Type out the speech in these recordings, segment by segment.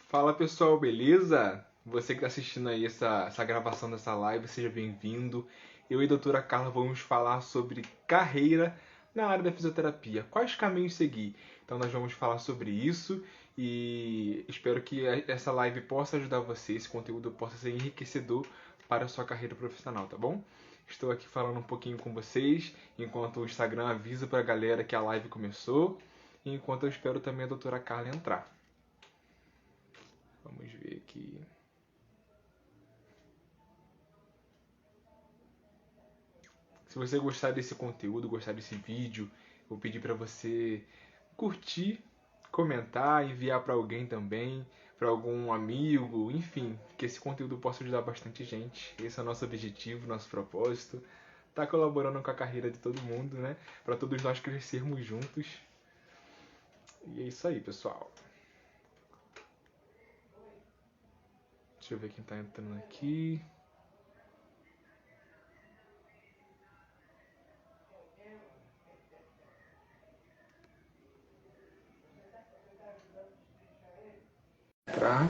Fala pessoal, beleza? Você que está assistindo aí essa gravação dessa live, seja bem-vindo. Eu e a doutora Carla vamos falar sobre carreira na área da fisioterapia. Quais caminhos seguir? Então nós vamos falar sobre isso e espero que essa live possa ajudar você, esse conteúdo possa ser enriquecedor para a sua carreira profissional, tá bom? Estou aqui falando um pouquinho com vocês, enquanto o Instagram avisa para a galera que a live começou e enquanto eu espero também a doutora Carla entrar. Vamos ver aqui. Se você gostar desse conteúdo, gostar desse vídeo, vou pedir para você curtir, comentar, enviar para alguém também, para algum amigo, enfim, que esse conteúdo possa ajudar bastante gente. Esse é o nosso objetivo, nosso propósito. Tá colaborando com a carreira de todo mundo, né? Para todos nós crescermos juntos. E é isso aí, pessoal. Deixa eu ver quem tá entrando aqui. Tá.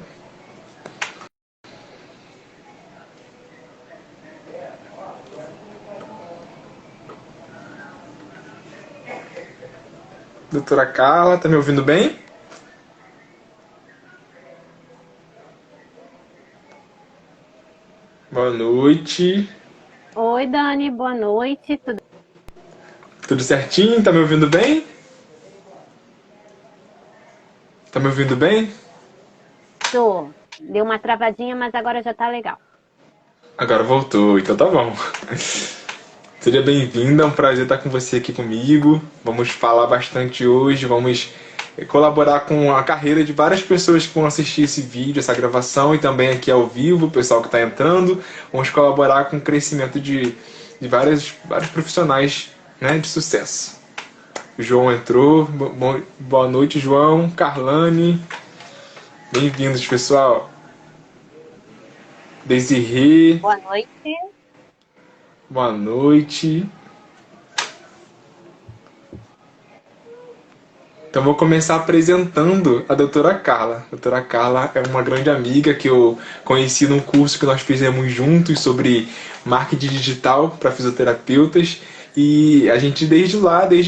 Doutora Carla, tá me ouvindo bem? Boa noite. Oi, Dani, boa noite. Tudo certinho? Tá me ouvindo bem? Tá me ouvindo bem? Tudo? Deu uma travadinha, mas agora já tá legal. Agora voltou, então tá bom. Seja bem-vinda, é um prazer estar com você aqui comigo. Vamos falar bastante hoje, vamos colaborar com a carreira de várias pessoas que vão assistir esse vídeo, essa gravação e também aqui ao vivo, o pessoal que está entrando. Vamos colaborar com o crescimento de vários profissionais, né, de sucesso. O João entrou, boa noite, João, Carlane, bem-vindos, pessoal. Desirê, Boa noite. boa noite. Então vou começar apresentando a doutora Carla. A doutora Carla é uma grande amiga que eu conheci num curso que nós fizemos juntos sobre marketing digital para fisioterapeutas. E a gente desde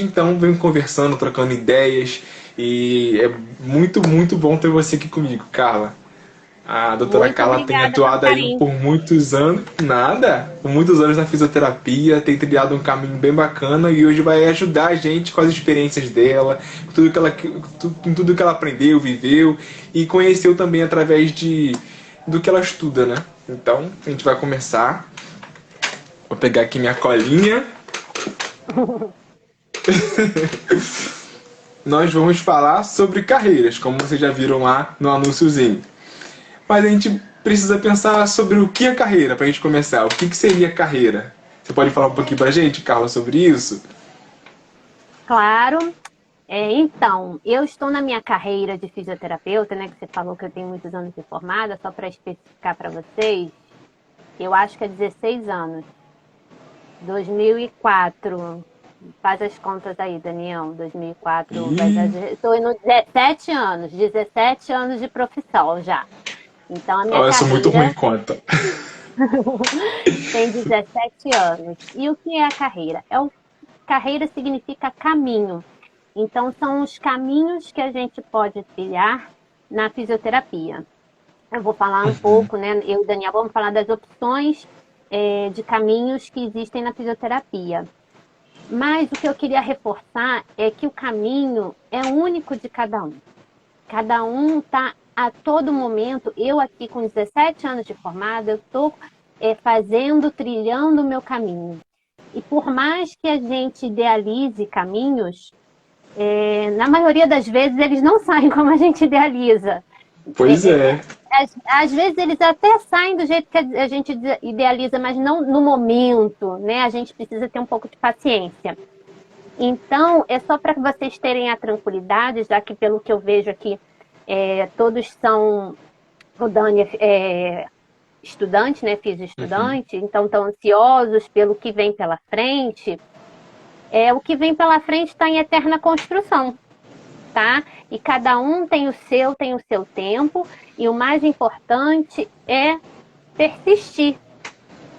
então vem conversando, trocando ideias. E é muito, muito bom ter você aqui comigo, Carla. A doutora Muito Carla tem obrigada pelo atuado aí carinho. por muitos anos, nada, por muitos anos na fisioterapia, tem trilhado um caminho bem bacana e hoje vai ajudar a gente com as experiências dela, com tudo que ela aprendeu, viveu e conheceu também através do que ela estuda, né? Então, a gente vai começar. Vou pegar aqui minha colinha. Nós vamos falar sobre carreiras, como vocês já viram lá no anúnciozinho. Mas a gente precisa pensar sobre o que é carreira para a gente começar. O que seria carreira? Você pode falar um pouquinho para a gente, Carla, sobre isso? Claro. Então, eu estou na minha carreira de fisioterapeuta, né? Que você falou que eu tenho muitos anos de formada, só para especificar para vocês, eu acho que é 16 anos. 2004. Faz as contas aí, Daniel. 2004, Ih, estou indo 17 anos, 17 anos de profissão já. Então, a minha ó, eu sou muito ruim em carreira conta. tem 17 anos. E o que é a carreira? Carreira significa caminho. Então, são os caminhos que a gente pode trilhar na fisioterapia. Eu vou falar um pouco, né? Eu e o Daniel vamos falar das opções de caminhos que existem na fisioterapia. Mas o que eu queria reforçar é que o caminho é único de cada um. Cada um está a todo momento, eu aqui com 17 anos de formada, eu estou fazendo, trilhando o meu caminho. E por mais que a gente idealize caminhos, na maioria das vezes eles não saem como a gente idealiza. Pois é. Às vezes eles até saem do jeito que a gente idealiza, mas não no momento, né? A gente precisa ter um pouco de paciência. Então, é só para vocês terem a tranquilidade, já que pelo que eu vejo aqui, todos são, o Dani estudante, né? Fiz estudante, então estão ansiosos pelo que vem pela frente. O que vem pela frente está em eterna construção. tá? E cada um tem o seu tempo, e o mais importante é persistir,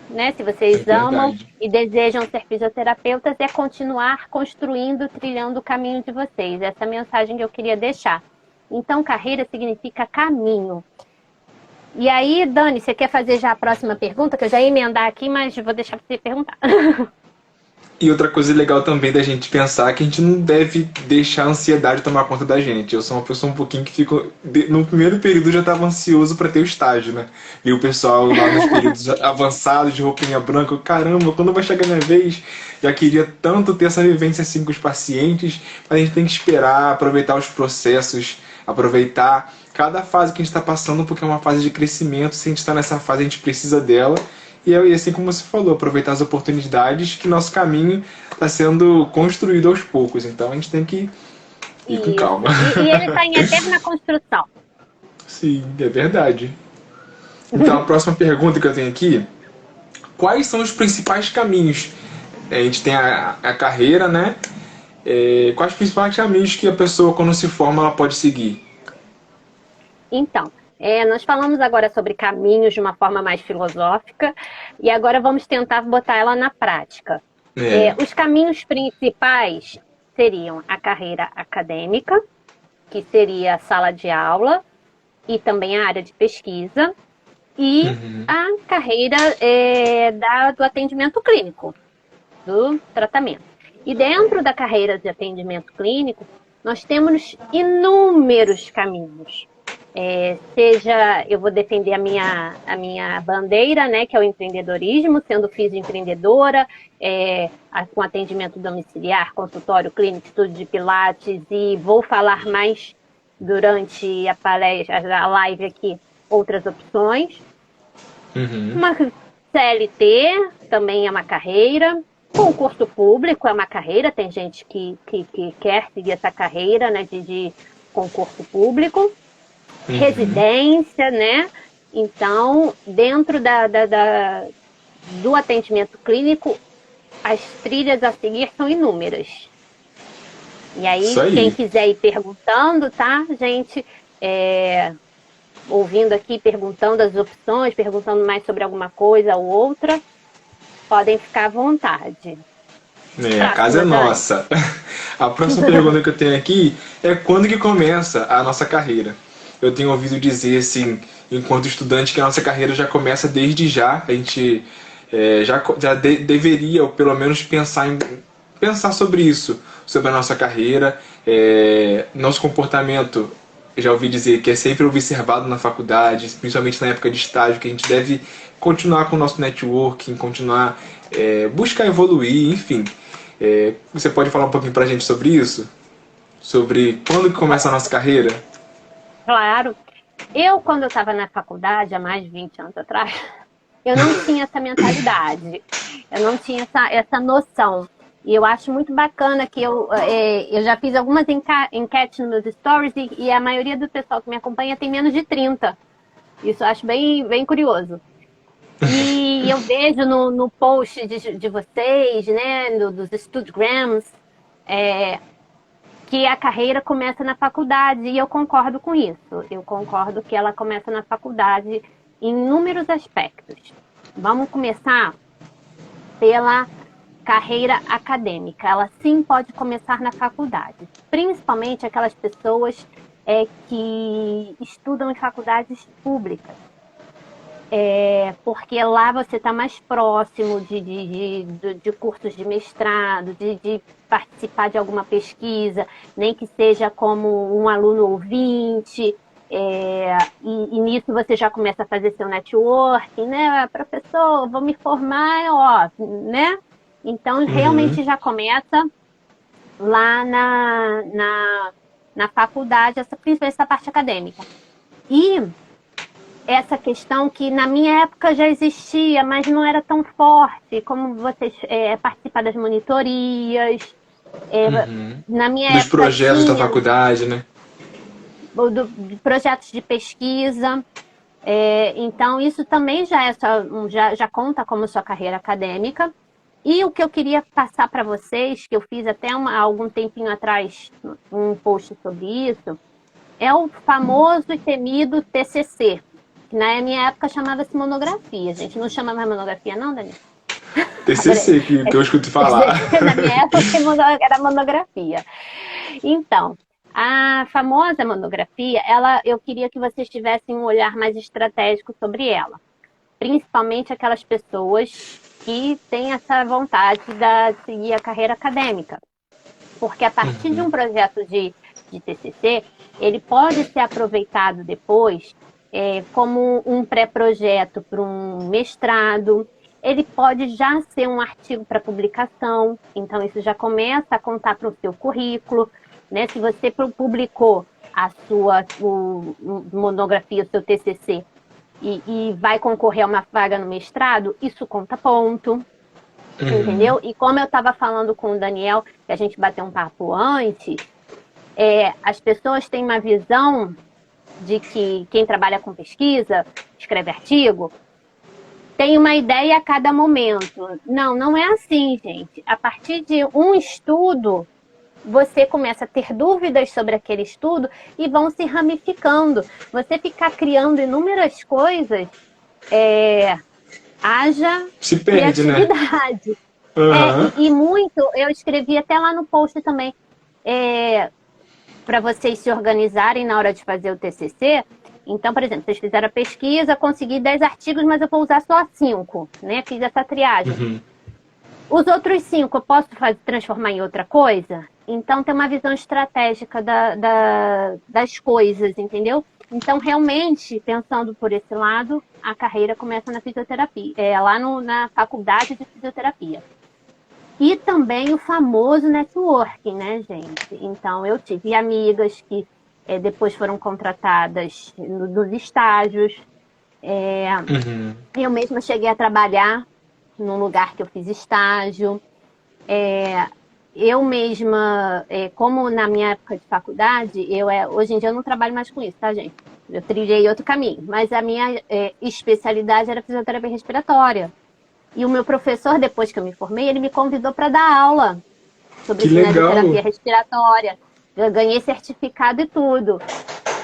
né? Se É vocês amam verdade. e desejam ser fisioterapeutas, é continuar construindo, trilhando o caminho de vocês. Essa é a mensagem que eu queria deixar. Então, carreira significa caminho. E aí, Dani, você quer fazer já a próxima pergunta? Que eu já ia emendar aqui, mas vou deixar você perguntar. E outra coisa legal também da gente pensar é que a gente não deve deixar a ansiedade tomar conta da gente. Eu sou uma pessoa um pouquinho que fico. No primeiro período eu já estava ansioso para ter o estágio, né? E o pessoal lá nos períodos avançados de roupinha branca, caramba, quando vai chegar a minha vez? Já queria tanto ter essa vivência assim com os pacientes, mas a gente tem que esperar, aproveitar os processos, aproveitar cada fase que a gente está passando, porque é uma fase de crescimento. Se a gente está nessa fase, a gente precisa dela. E assim como você falou, aproveitar as oportunidades que nosso caminho está sendo construído aos poucos. Então a gente tem que ir com Isso. calma. E ele está em eterna construção. Sim, é verdade. Então a próxima pergunta que eu tenho aqui: quais são os principais caminhos? A gente tem a carreira, né? Quais os principais caminhos que a pessoa, quando se forma, ela pode seguir? Então, nós falamos agora sobre caminhos de uma forma mais filosófica e agora vamos tentar botar ela na prática. É. Os caminhos principais seriam a carreira acadêmica, que seria a sala de aula e também a área de pesquisa, e a carreira do atendimento clínico, do tratamento. E dentro da carreira de atendimento clínico, nós temos inúmeros caminhos. Seja, eu vou defender a minha bandeira, né, que é o empreendedorismo, sendo fisioempreendedora, com atendimento domiciliar, consultório clínico, estudo de pilates, e vou falar mais durante a palestra, a live aqui, outras opções. Uma CLT também é uma carreira. Concurso público é uma carreira, tem gente que quer seguir essa carreira, né, de concurso público. Residência, né? Então, dentro do atendimento clínico, as trilhas a seguir são inúmeras. E aí, quem quiser ir perguntando, tá, gente? Ouvindo aqui, perguntando as opções, perguntando mais sobre alguma coisa ou outra, podem ficar à vontade. A casa é nossa. A próxima pergunta que eu tenho aqui é: quando que começa a nossa carreira? Eu tenho ouvido dizer, assim, enquanto estudante, que a nossa carreira já começa desde já. A gente deveria, ou pelo menos, pensar sobre isso, sobre a nossa carreira. Nosso comportamento, já ouvi dizer que é sempre observado na faculdade, principalmente na época de estágio, que a gente deve continuar com o nosso networking, continuar, buscar evoluir, enfim. Você pode falar um pouquinho pra gente sobre isso? Sobre quando que começa a nossa carreira? Claro. Quando eu estava na faculdade, há mais de 20 anos atrás, eu não tinha essa mentalidade. Eu não tinha essa noção. E eu acho muito bacana que eu já fiz algumas enquetes nos meus stories e a maioria do pessoal que me acompanha tem menos de 30. Isso eu acho bem, bem curioso. E eu vejo no post de vocês, né, dos Studgrams, que a carreira começa na faculdade, e eu concordo com isso. Eu concordo que ela começa na faculdade em inúmeros aspectos. Vamos começar pela carreira acadêmica. Ela sim pode começar na faculdade, principalmente aquelas pessoas que estudam em faculdades públicas. Porque lá você está mais próximo de cursos de mestrado, de participar de alguma pesquisa, nem que seja como um aluno ouvinte, e nisso você já começa a fazer seu networking, né? Professor, vou me formar, né? Então, realmente já começa lá na faculdade, principalmente essa parte acadêmica. E essa questão que na minha época já existia, mas não era tão forte, como vocês participar das monitorias. Na minha Dos época projetos da faculdade, né? De projetos de pesquisa. Então, isso também já conta como sua carreira acadêmica. E o que eu queria passar para vocês, que eu fiz até algum tempinho atrás um post sobre isso, é o famoso e temido TCC, que na minha época chamava-se monografia. A gente não chama mais monografia não, Daniel? TCC, que eu escuto falar. Na minha época era monografia. Então, a famosa monografia, eu queria que vocês tivessem um olhar mais estratégico sobre ela. Principalmente aquelas pessoas que têm essa vontade de seguir a carreira acadêmica. Porque a partir de um projeto de TCC, ele pode ser aproveitado depois como um pré-projeto para um mestrado, ele pode já ser um artigo para publicação, então isso já começa a contar para o seu currículo, né? Se você publicou a sua monografia, o seu TCC, e vai concorrer a uma vaga no mestrado, isso conta ponto, entendeu? E como eu estava falando com o Daniel, que a gente bateu um papo antes, as pessoas têm uma visão de que quem trabalha com pesquisa, escreve artigo, tem uma ideia a cada momento. Não, não é assim, gente. A partir de um estudo, você começa a ter dúvidas sobre aquele estudo e vão se ramificando. Você ficar criando inúmeras coisas, haja se perde, criatividade. Né? E muito, eu escrevi até lá no post também, para vocês se organizarem na hora de fazer o TCC. Então, por exemplo, vocês fizeram a pesquisa, consegui 10 artigos, mas eu vou usar só 5, né? Fiz essa triagem. Os outros 5 eu posso transformar em outra coisa? Então, tem uma visão estratégica das coisas, entendeu? Então, realmente, pensando por esse lado, a carreira começa na fisioterapia, lá na faculdade de fisioterapia. E também o famoso networking, né, gente? Então, eu tive amigas que depois foram contratadas nos estágios. Eu mesma cheguei a trabalhar num lugar que eu fiz estágio. Eu mesma, como na minha época de faculdade, hoje em dia eu não trabalho mais com isso, tá, gente? Eu trilhei outro caminho, mas a minha especialidade era fisioterapia respiratória. E o meu professor, depois que eu me formei, ele me convidou para dar aula sobre fisioterapia respiratória. Eu ganhei certificado e tudo.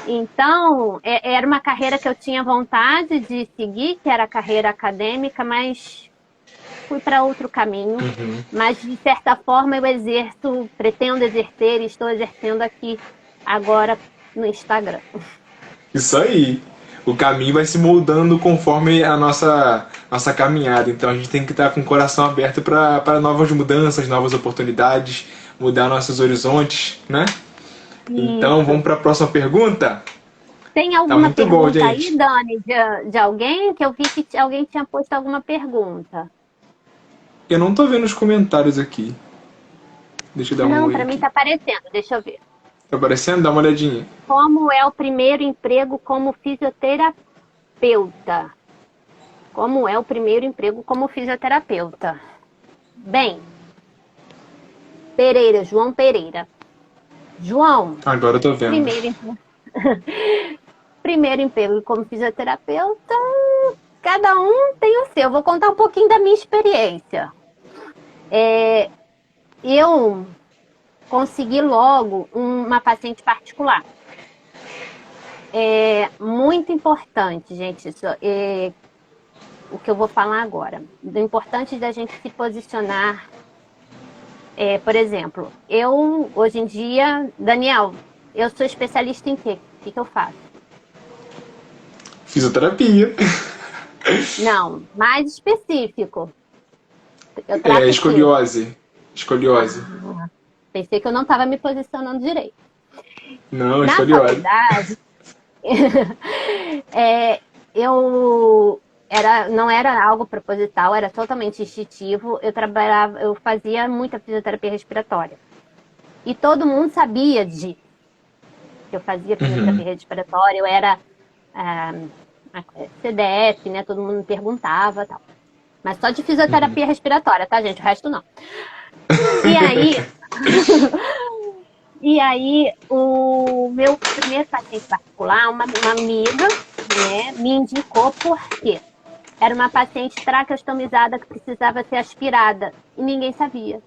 Então, era uma carreira que eu tinha vontade de seguir, que era a carreira acadêmica, mas fui para outro caminho. Mas, de certa forma, eu pretendo exercer e estou exercendo aqui agora no Instagram. Isso aí. O caminho vai se moldando conforme a nossa caminhada. Então, a gente tem que estar com o coração aberto para novas mudanças, novas oportunidades, mudar nossos horizontes, né? Então, vamos para a próxima pergunta? Tem alguma pergunta aí, Dani, de alguém? Que eu vi que alguém tinha posto alguma pergunta. Eu não tô vendo os comentários aqui. Deixa eu dar uma olhada. Não, para mim tá aparecendo. Deixa eu ver. Tá aparecendo? Dá uma olhadinha. Como é o primeiro emprego como fisioterapeuta? Como é o primeiro emprego como fisioterapeuta? Bem, João Pereira. João. Agora eu tô vendo. Primeiro emprego como fisioterapeuta, cada um tem o seu. Eu vou contar um pouquinho da minha experiência. Eu consegui logo uma paciente particular. É muito importante, gente, isso, o que eu vou falar agora. O importante da gente se posicionar. Por exemplo, eu, hoje em dia, Daniel, eu sou especialista em quê? O que eu faço? Fisioterapia. Não, mais específico. Escoliose. Pensei que eu não estava me posicionando direito. Não, escoliose. Na faculdade, não era algo proposital, era totalmente instintivo. Eu fazia muita fisioterapia respiratória. E todo mundo sabia que eu fazia fisioterapia respiratória, eu era CDF, né? Todo mundo me perguntava e tal. Mas só de fisioterapia respiratória, tá, gente? O resto não. E aí, o meu primeiro paciente particular, uma amiga, né, me indicou por quê? era uma paciente traqueostomizada que precisava ser aspirada e ninguém sabia.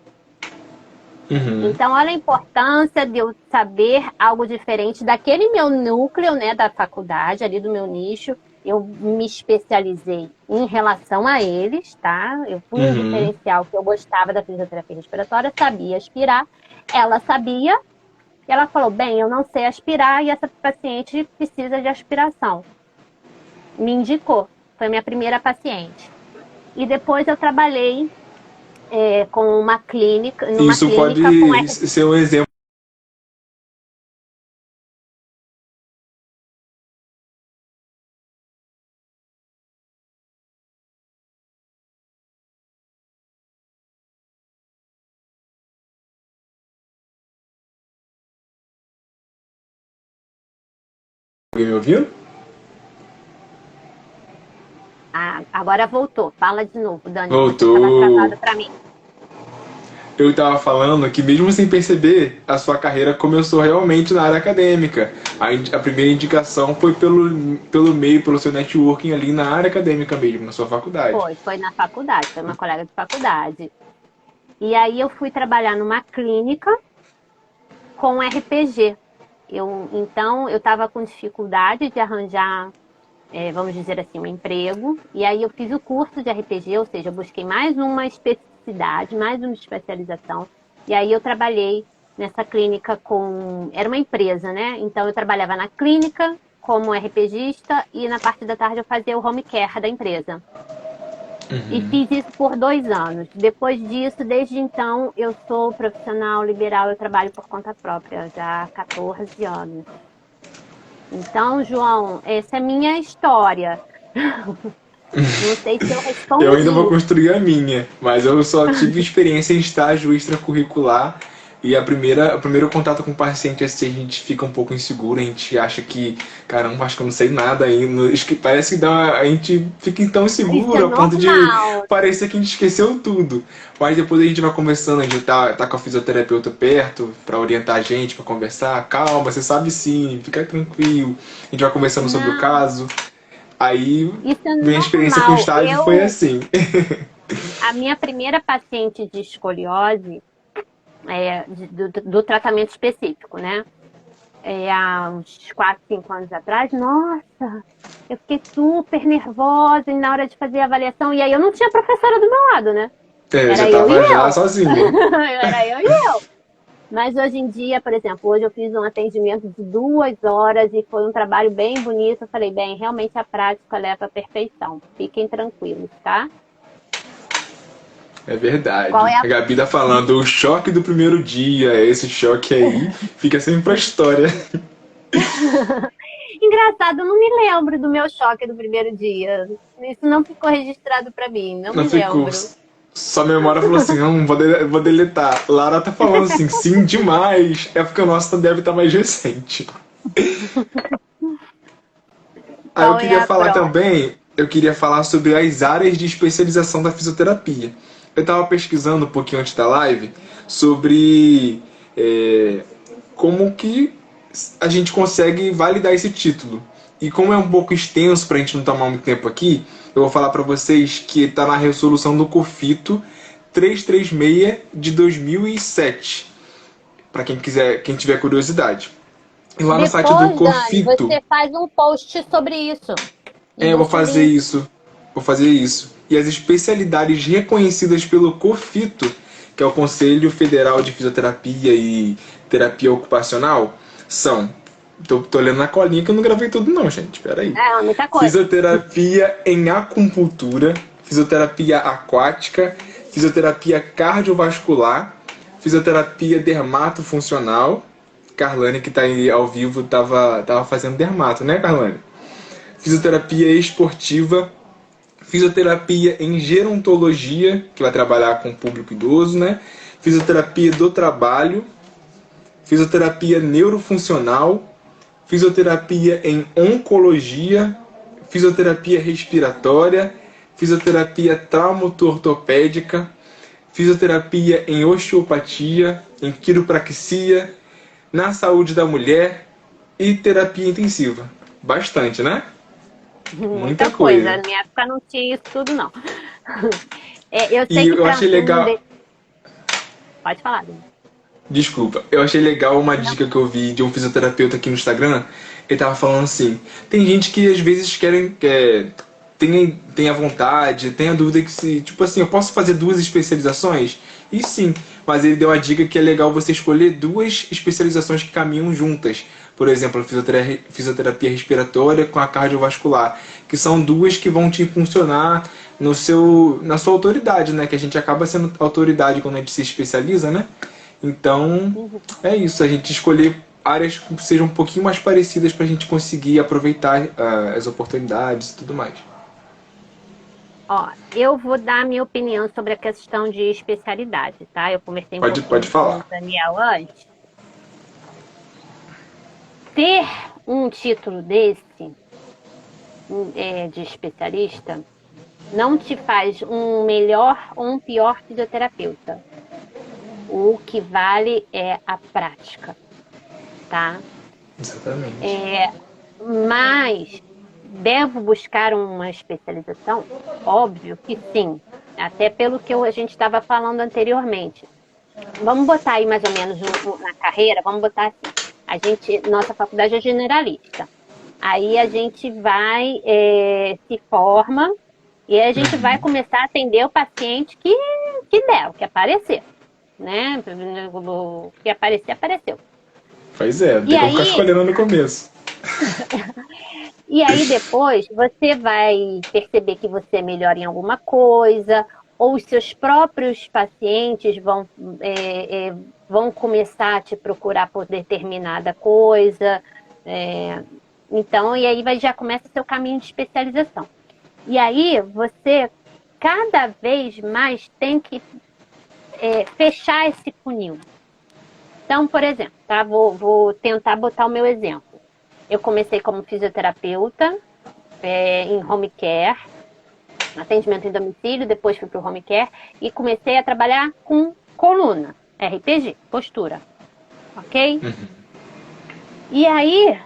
Então, olha a importância de eu saber algo diferente daquele meu núcleo, né, da faculdade, ali do meu nicho. Eu me especializei em relação a eles, tá? Eu fui um diferencial que eu gostava da fisioterapia respiratória, sabia aspirar, ela sabia, e ela falou, bem, eu não sei aspirar e essa paciente precisa de aspiração. Me indicou, foi minha primeira paciente. E depois eu trabalhei com uma clínica, numa Isso clínica pode ser um exemplo. Alguém me ouvindo? agora voltou. Fala de novo, Dani. Voltou. Você estava travada para mim. Eu estava falando que mesmo sem perceber, a sua carreira começou realmente na área acadêmica. A primeira indicação foi pelo meio, pelo seu networking ali na área acadêmica mesmo, na sua faculdade. Foi na faculdade, foi uma colega de faculdade. E aí eu fui trabalhar numa clínica com RPG. Então, eu estava com dificuldade de arranjar, vamos dizer assim, um emprego. E aí eu fiz o curso de RPG, ou seja, eu busquei mais uma especificidade, mais uma especialização. E aí eu trabalhei nessa clínica era uma empresa, né? Então eu trabalhava na clínica como RPGista e na parte da tarde eu fazia o home care da empresa. E fiz isso por 2 anos. Depois disso, desde então, eu sou profissional liberal, eu trabalho por conta própria já há 14 anos. Então, João, essa é a minha história. Não sei se eu respondi. Eu ainda vou construir a minha, mas eu só tive experiência em estágio extracurricular. E o primeiro contato com o paciente, assim, a gente fica um pouco inseguro, a gente acha que, caramba, acho que eu não sei nada ainda. Parece que a gente fica tão inseguro a ponto de parecer que a gente esqueceu tudo. Mas depois a gente vai conversando, a gente tá com a fisioterapeuta perto pra orientar a gente, pra conversar. Calma, você sabe sim, fica tranquilo. A gente vai conversando sobre o caso. Aí, minha experiência com o estágio foi assim. A minha primeira paciente de escoliose, do tratamento específico, né? Há uns 4, 5 anos atrás, nossa, eu fiquei super nervosa e na hora de fazer a avaliação, e aí eu não tinha professora do meu lado, né? Você tava já sozinho. Era eu e eu. Mas hoje em dia, por exemplo, hoje eu fiz um atendimento de 2 horas e foi um trabalho bem bonito. Eu falei, bem, realmente a prática leva à perfeição. Fiquem tranquilos, tá? É verdade. A Gabi tá falando o choque do primeiro dia. Esse choque aí fica sempre pra história. Engraçado, eu não me lembro do meu choque do primeiro dia. Isso não ficou registrado pra mim, não me lembro. Sua memória falou assim, não, vou deletar. Lara tá falando assim, sim, demais. É porque o nosso deve estar mais recente. Aí eu queria falar também, eu queria falar sobre as áreas de especialização da fisioterapia. Eu tava pesquisando um pouquinho antes da live sobre como que a gente consegue validar esse título. E como é um pouco extenso pra gente não tomar muito tempo aqui, eu vou falar para vocês que está na resolução do COFITO 336 de 2007. Para quem tiver curiosidade. E lá no site do COFITO... Dani, você faz um post sobre isso. Eu vou fazer isso. Vou fazer isso. E as especialidades reconhecidas pelo COFITO, que é o Conselho Federal de Fisioterapia e Terapia Ocupacional, são... Tô olhando na colinha que eu não gravei tudo não, gente. Peraí. Muita coisa. Fisioterapia em acupuntura, fisioterapia aquática, fisioterapia cardiovascular, fisioterapia dermatofuncional. Carlane, que tá aí ao vivo, tava fazendo dermato, né, Carlane? Fisioterapia esportiva, fisioterapia em gerontologia, que vai trabalhar com o público idoso, né? Fisioterapia do trabalho, fisioterapia neurofuncional, fisioterapia em oncologia, fisioterapia respiratória, fisioterapia traumato-ortopédica, fisioterapia em osteopatia, em quiropraxia, na saúde da mulher e terapia intensiva. Bastante, né? Muita coisa. Na minha época não tinha isso tudo, não. Eu sei E que eu achei legal. Pode falar, Dani. Desculpa, eu achei legal uma Não. dica que eu vi de um fisioterapeuta aqui no Instagram. Ele tava falando assim: tem gente que às vezes tem a vontade, tem a dúvida que se, tipo assim, eu posso fazer duas especializações? E sim, mas ele deu a dica que é legal você escolher duas especializações que caminham juntas. Por exemplo, a fisioterapia respiratória com a cardiovascular, que são duas que vão te funcionar na sua autoridade, né? Que a gente acaba sendo autoridade quando a gente se especializa, né? Então, Uhum. é isso, a gente escolher áreas que sejam um pouquinho mais parecidas para a gente conseguir aproveitar as oportunidades e tudo mais. Ó, eu vou dar a minha opinião sobre a questão de especialidade, tá? Eu conversei um Pode pouquinho com o falar. Daniel antes. Ter um título desse, de especialista, não te faz um melhor ou um pior fisioterapeuta. O que vale é a prática, tá? Exatamente. Mas devo buscar uma especialização? Óbvio que sim, até pelo que a gente estava falando anteriormente. Vamos botar aí mais ou menos na carreira, vamos botar assim, nossa faculdade é generalista. Aí a gente vai, se forma e a gente vai começar a atender o paciente que der, o que aparecer, né? O que aparecer, apareceu. Pois é, não E tem como ficar aí, escolhendo no começo. E aí depois você vai perceber que você é melhor em alguma coisa, ou os seus próprios pacientes vão começar a te procurar por determinada coisa. Então, e aí já começa o seu caminho de especialização. E aí você cada vez mais tem que fechar esse funil. Então, por exemplo, tá? Vou tentar botar o meu exemplo. Eu comecei como fisioterapeuta em home care, atendimento em domicílio, depois fui para o home care e comecei a trabalhar com coluna, RPG, postura, ok? E aí,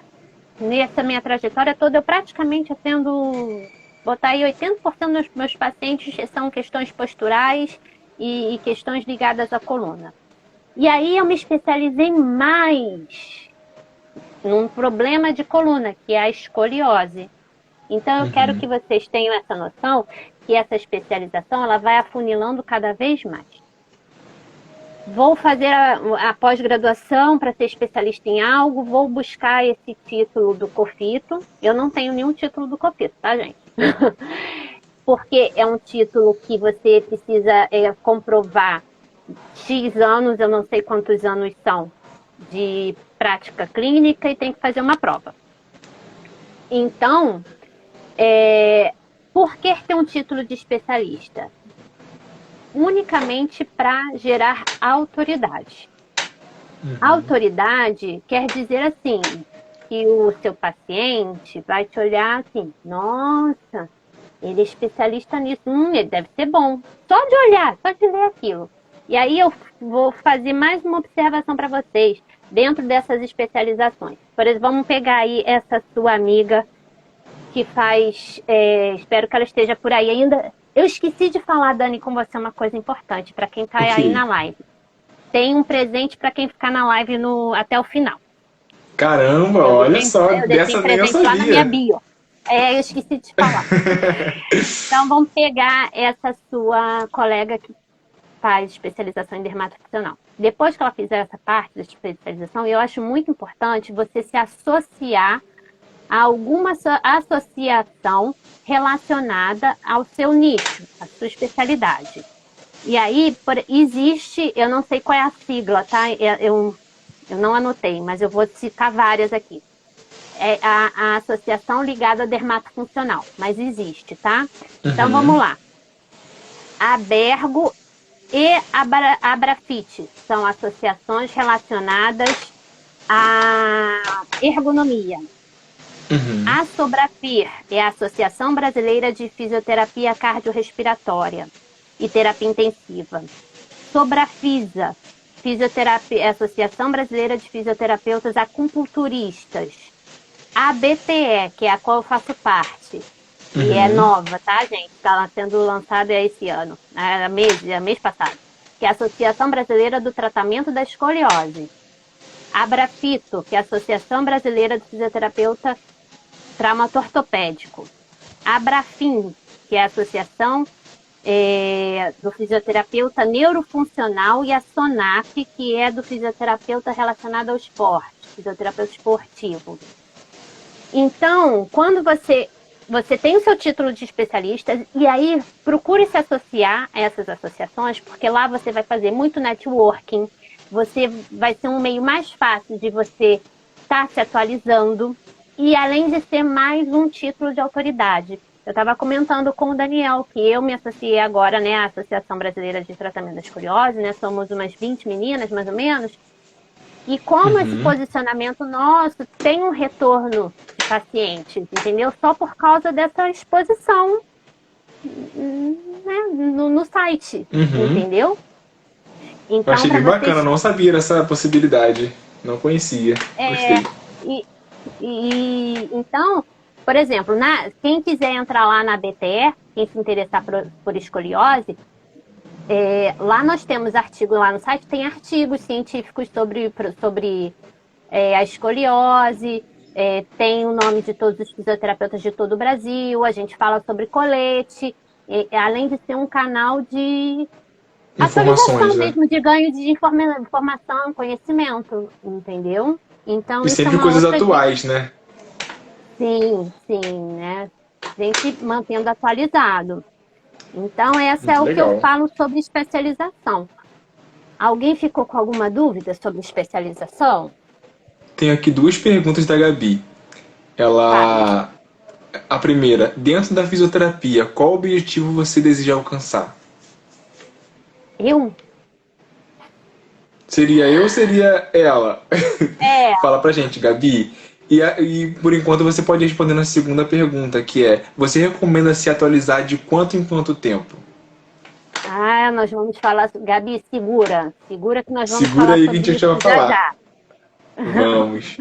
nessa minha trajetória toda, eu praticamente atendo, botar aí 80% dos meus pacientes são questões posturais e questões ligadas à coluna. E aí eu me especializei mais num problema de coluna, que é a escoliose. Então eu quero que vocês tenham essa noção que essa especialização ela vai afunilando cada vez mais. Vou fazer a pós-graduação para ser especialista em algo, vou buscar esse título do COFITO. Eu não tenho nenhum título do COFITO, tá, gente? Porque é um título que você precisa comprovar X anos, eu não sei quantos anos são, de prática clínica e tem que fazer uma prova. Então, por que ter um título de especialista? Unicamente para gerar autoridade. Autoridade quer dizer assim, que o seu paciente vai te olhar assim, nossa, ele é especialista nisso, ele deve ser bom. Só de olhar, só de ler aquilo. E aí eu vou fazer mais uma observação para vocês dentro dessas especializações. Por exemplo, vamos pegar aí essa sua amiga que faz, espero que ela esteja por aí ainda. Eu esqueci de falar, Dani, com você uma coisa importante para quem está aí na live. Tem um presente para quem ficar na live até o final. Caramba, olha só, eu dessa deixei nem eu presente lá na minha sabia. bio. Eu esqueci de falar. Então vamos pegar essa sua colega que faz especialização em dermatofuncional. Depois que ela fizer essa parte da especialização, eu acho muito importante você se associar a alguma associação relacionada ao seu nicho, à sua especialidade. E aí existe, eu não sei qual é a sigla, tá? Eu não anotei, mas eu vou citar várias aqui. É a associação ligada à dermatofuncional, mas existe, tá? Então vamos lá. Abergo e Abrafit são associações relacionadas à ergonomia. A Sobrafir é a Associação Brasileira de Fisioterapia Cardiorrespiratória e Terapia Intensiva. Sobrafisa, é a Associação Brasileira de Fisioterapeutas Acupunturistas. A BTE, que é a qual eu faço parte, E é Uhum. nova, tá, gente? Está sendo lançada esse ano, mês passado. Que é a Associação Brasileira do Tratamento da Escoliose. A Abrafito, que é a Associação Brasileira de Fisioterapeuta Traumato-Ortopédico. A Abrafim, que é a Associação do Fisioterapeuta Neurofuncional, e a SONAF, que é do fisioterapeuta relacionado ao esporte, fisioterapeuta esportivo. Então, quando você tem o seu título de especialista, e aí procure se associar a essas associações, porque lá você vai fazer muito networking, você vai ser um meio mais fácil de você estar se atualizando, e além de ser mais um título de autoridade. Eu estava comentando com o Daniel que eu me associei agora, né, à Associação Brasileira de Tratamento da Escoliose, né, somos umas 20 meninas, mais ou menos, e como esse Uhum. posicionamento nosso tem um retorno de pacientes, entendeu? Só por causa dessa exposição, né, no site, Uhum. entendeu? Eu Então, achei para bem bacana, vocês. não sabia dessa possibilidade. Não conhecia. É, Gostei. e, então, por exemplo, quem quiser entrar lá na BTE, quem se interessar por escoliose, lá nós temos artigos, lá no site tem artigos científicos sobre a escoliose, tem o nome de todos os fisioterapeutas de todo o Brasil, a gente fala sobre colete, além de ser um canal de atualização Informações, né? mesmo, de ganho de informação, conhecimento, entendeu? Então, E isso é sempre uma coisas outra dica. atuais, né? Sim, sim, né? Sempre mantendo atualizado. Então, essa é Muito o que eu legal. falo sobre especialização. Alguém ficou com alguma dúvida sobre especialização? Tenho aqui duas perguntas da Gabi. Fale. Ela. A primeira, dentro da fisioterapia, qual objetivo você deseja alcançar? Eu? Seria eu ou seria ela? É. Fala pra gente, Gabi. E por enquanto você pode responder na segunda pergunta, que é: você recomenda se atualizar de quanto em quanto tempo? Nós vamos falar. Gabi, segura. Segura que nós vamos Segura falar aí que a sobre gente já isso vai já falar. já. Vamos.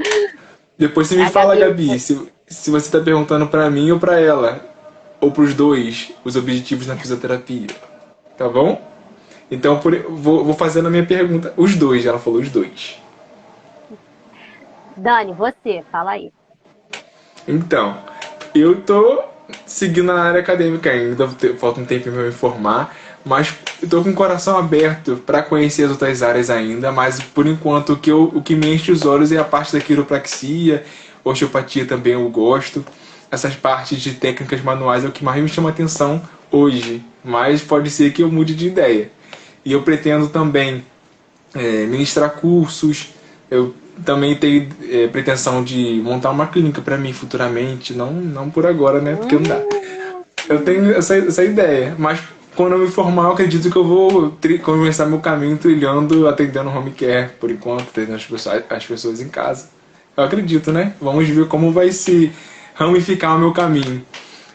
Depois você me A fala, Gabi, Gabi, se você está perguntando pra mim ou pra ela, ou pros dois, os objetivos na fisioterapia. Tá bom? Então vou fazendo a minha pergunta. Os dois, ela falou os dois. Dani, você, fala aí. Então, eu tô seguindo a área acadêmica ainda, falta um tempo para me formar, mas eu tô com o coração aberto para conhecer as outras áreas ainda, mas por enquanto o que me enche os olhos é a parte da quiropraxia, osteopatia também eu gosto. Essas partes de técnicas manuais é o que mais me chama atenção hoje, mas pode ser que eu mude de ideia. E eu pretendo também ministrar cursos. Eu também tenho pretensão de montar uma clínica para mim futuramente, não por agora, né? Porque não dá. Eu tenho essa ideia, mas quando eu me formar, eu acredito que eu vou começar meu caminho trilhando, atendendo home care, por enquanto, atendendo as pessoas em casa. Eu acredito, né? Vamos ver como vai se ramificar o meu caminho.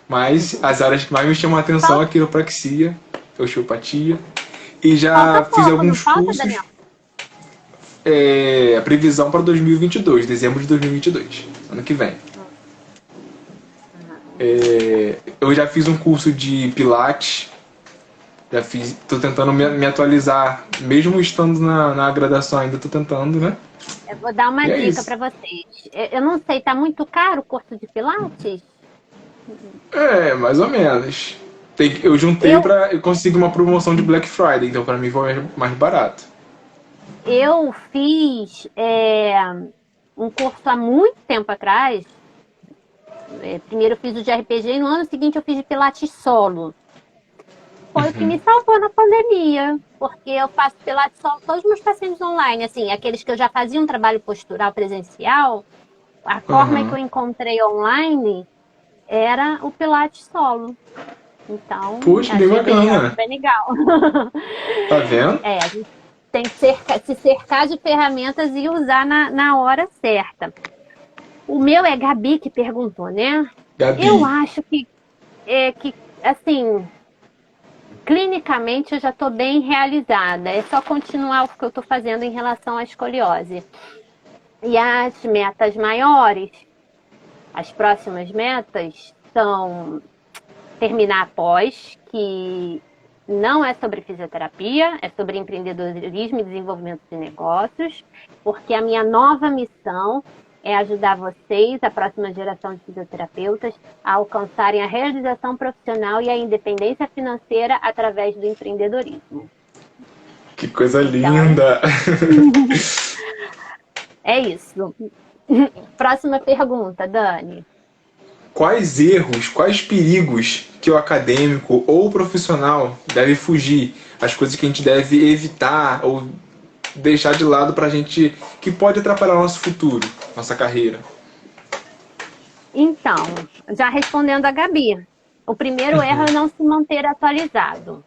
Mas as áreas que mais me chamam a atenção é a Falta, quiropraxia, osteopatia. E falta já fiz pouco, não alguns falta, cursos Daniel? a previsão para 2022, dezembro de 2022, ano que vem. Eu já fiz um curso de Pilates, tô tentando me atualizar, mesmo estando na graduação ainda, tô tentando, né? Eu vou dar uma E é dica isso. para vocês. Eu não sei, tá muito caro o curso de Pilates? É, mais ou menos. Eu juntei Eu, pra eu conseguir uma promoção de Black Friday, então pra mim foi mais barato. eu fiz um curso há muito tempo atrás. Primeiro eu fiz o de RPG e no ano seguinte eu fiz de Pilates solo. Foi o que me salvou na pandemia, porque eu faço Pilates solo todos os meus pacientes online, assim, aqueles que eu já fazia um trabalho postural presencial, a forma que eu Uhum. encontrei online era o Pilates solo. Então, Poxa, bem acho bacana. bem legal. Tá vendo? A gente tem que se cercar de ferramentas e usar na hora certa. O meu é Gabi que perguntou, né? Eu Gabi. acho que assim, clinicamente eu já estou bem realizada. É só continuar o que eu estou fazendo em relação à escoliose. E as metas maiores, as próximas metas são terminar a pós, que não é sobre fisioterapia, é sobre empreendedorismo e desenvolvimento de negócios, porque a minha nova missão é ajudar vocês, a próxima geração de fisioterapeutas, a alcançarem a realização profissional e a independência financeira através do empreendedorismo. Que coisa linda! É isso. Próxima pergunta, Dani. Quais erros, quais perigos que o acadêmico ou o profissional deve fugir? As coisas que a gente deve evitar ou deixar de lado pra gente, que pode atrapalhar o nosso futuro, nossa carreira? Então, já respondendo a Gabi, o primeiro erro é não se manter atualizado.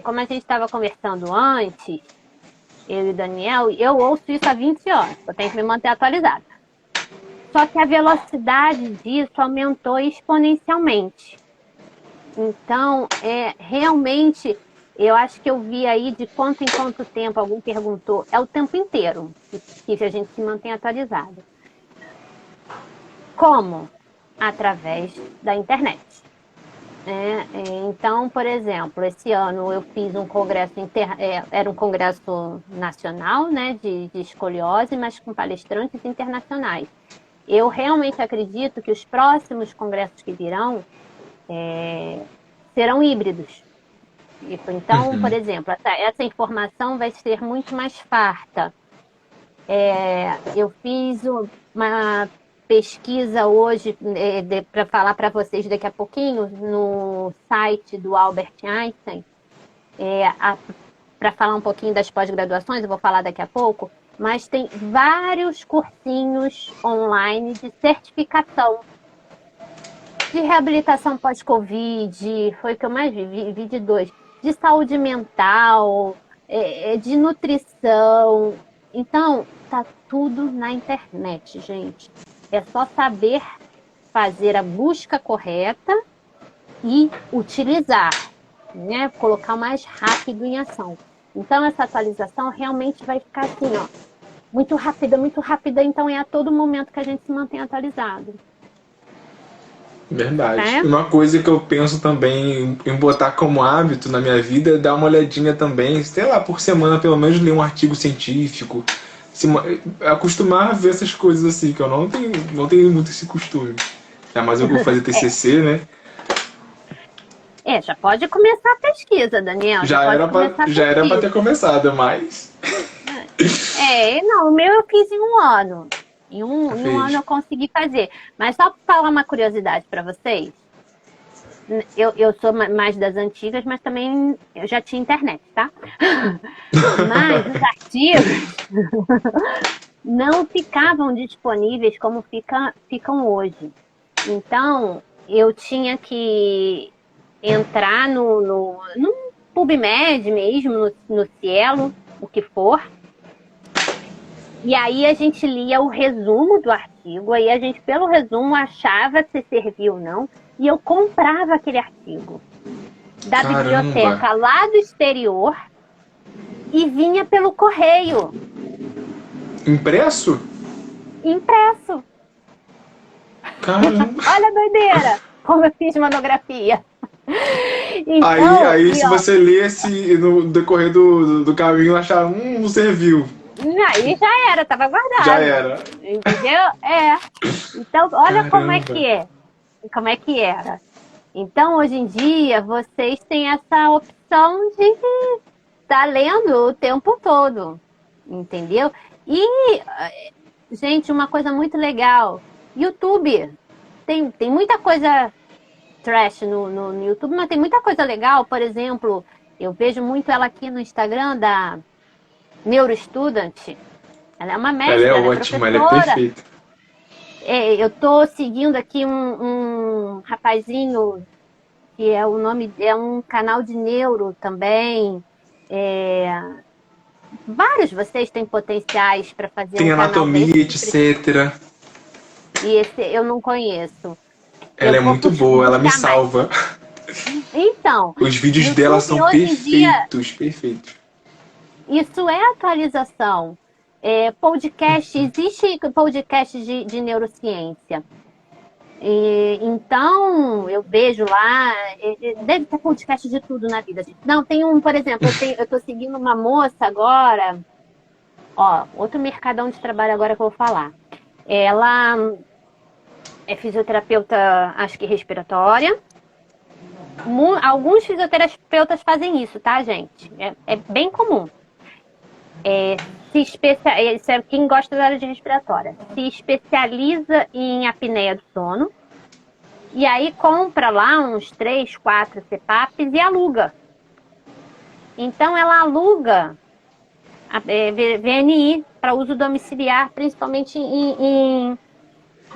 Como a gente estava conversando antes, eu e o Daniel, eu ouço isso há 20 anos, eu tenho que me manter atualizada. Só que a velocidade disso aumentou exponencialmente. Então, realmente, eu acho que eu vi aí de quanto em quanto tempo, alguém perguntou, é o tempo inteiro que a gente se mantém atualizado. Como? Através da internet. Então, por exemplo, esse ano eu fiz um congresso, era um congresso nacional, né, de escoliose, mas com palestrantes internacionais. Eu realmente acredito que os próximos congressos que virão serão híbridos. Então, por exemplo, essa informação vai ser muito mais farta. Eu fiz uma pesquisa hoje, para falar para vocês daqui a pouquinho, no site do Albert Einstein, para falar um pouquinho das pós-graduações, eu vou falar daqui a pouco, mas tem vários cursinhos online de certificação de reabilitação pós-Covid, foi o que eu mais vi de 2, de saúde mental, de nutrição. Então, tá tudo na internet, gente. É só saber fazer a busca correta e utilizar, né? Colocar o mais rápido em ação. Então, essa atualização realmente vai ficar assim, ó, muito rápida. Então, é a todo momento que a gente se mantém atualizado. Verdade. Uma coisa que eu penso também em botar como hábito na minha vida é dar uma olhadinha também, sei lá, por semana, pelo menos ler um artigo científico. Acostumar a ver essas coisas assim, que eu não tenho muito esse costume. É mais eu vou fazer TCC, né? Já pode começar a pesquisa, Daniel. Já era pra ter começado, mas... Não, o meu eu fiz em um ano. Em um ano eu consegui fazer. Mas só para falar uma curiosidade para vocês, eu sou mais das antigas, mas também eu já tinha internet, tá? Mas os artigos não ficavam disponíveis como ficam hoje. Então, eu tinha que entrar no PubMed mesmo, no Cielo, o que for. E aí a gente lia o resumo do artigo, aí a gente, pelo resumo, achava se servia ou não, e eu comprava aquele artigo da biblioteca lá do exterior e vinha pelo correio. Impresso? Impresso. Caramba. Olha a doideira, como eu fiz monografia. Então, aí se você lesse no decorrer do caminho, achar, não serviu. Aí já era, tava guardado. Já era. Entendeu? Então, olha como é que é. Como é que era. Então, hoje em dia, vocês têm essa opção de estar lendo o tempo todo. Entendeu? E, gente, uma coisa muito legal. YouTube. Tem muita coisa trash no YouTube, mas tem muita coisa legal. Por exemplo, eu vejo muito ela aqui no Instagram da Neurostudent. Ela é uma mestra, ela é ótima, ela é perfeita. Eu tô seguindo aqui um rapazinho que é um canal de neuro também. Vários de vocês têm potenciais para fazer tem anatomia, etc. E esse eu não conheço. Ela é muito boa, ela me salva. Então, os vídeos dela são perfeitos. Isso é atualização. Podcast, existe podcast de neurociência. Então, eu vejo lá, deve ter podcast de tudo na vida, gente. Não, tem um, por exemplo, eu tô seguindo uma moça agora, ó, outro mercadão de trabalho agora que eu vou falar. Ela é fisioterapeuta, acho que respiratória. Alguns fisioterapeutas fazem isso, tá, gente? É bem comum. Isso é quem gosta da área de respiratória. Se especializa em apneia do sono. E aí compra lá uns 3, 4 CPAPs e aluga. Então ela aluga a VNI para uso domiciliar, principalmente em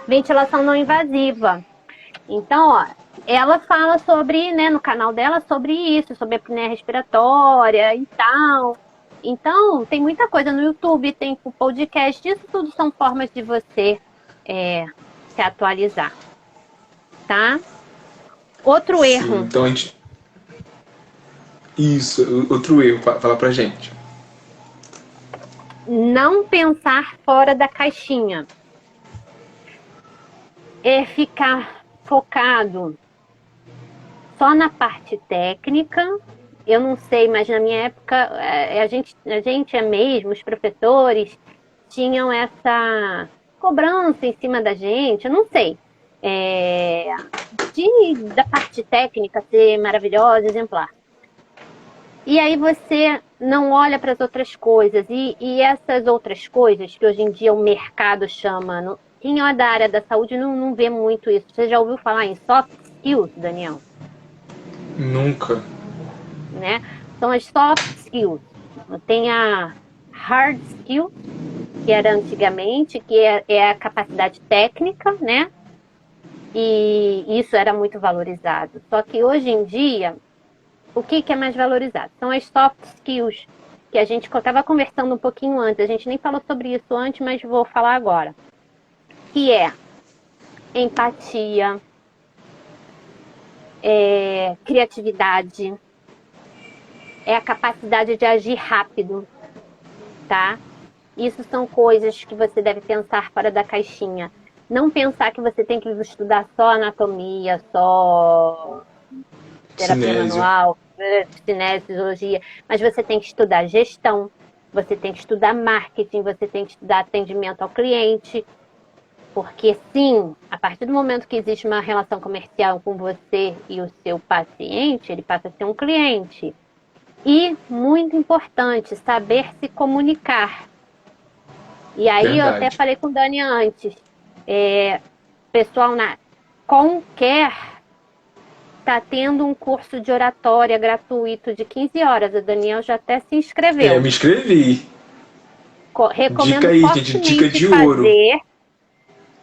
ventilação não invasiva. Então, ó, ela fala sobre, né, no canal dela, sobre isso, sobre a apneia respiratória e tal. Então, tem muita coisa no YouTube, tem o podcast, isso tudo são formas de você se atualizar, tá? Outro Sim, erro. então a gente... Isso, outro erro, fala pra gente. Não pensar fora da caixinha. É ficar focado só na parte técnica. Eu não sei, mas na minha época, a gente é mesmo, os professores tinham essa cobrança em cima da gente, eu não sei, da parte técnica ser maravilhosa, exemplar. E aí você não olha para as outras coisas, e essas outras coisas que hoje em dia o mercado chama, quem é da área da saúde não vê muito isso. Você já ouviu falar em soft skills, Daniel? Nunca. Né? São as soft skills. Tem a hard skill, que era antigamente, que é a capacidade técnica, né? E isso era muito valorizado. Só que hoje em dia, o que é mais valorizado? São as soft skills, que a gente estava conversando um pouquinho antes. A gente nem falou sobre isso antes, mas vou falar agora. Que é empatia, criatividade, é a capacidade de agir rápido, tá? Isso são coisas que você deve pensar fora da caixinha. Não pensar que você tem que estudar só anatomia, só terapia manual, cinesiologia, mas você tem que estudar gestão, você tem que estudar marketing, você tem que estudar atendimento ao cliente, porque sim, a partir do momento que existe uma relação comercial com você e o seu paciente, ele passa a ser um cliente. E, muito importante, saber se comunicar. E aí Verdade. Eu até falei com o Dani antes, pessoal na Conquer está tendo um curso de oratória gratuito de 15 horas. O Daniel já até se inscreveu. Eu me inscrevi. Recomendo dica aí, gente, dica de fazer, ouro.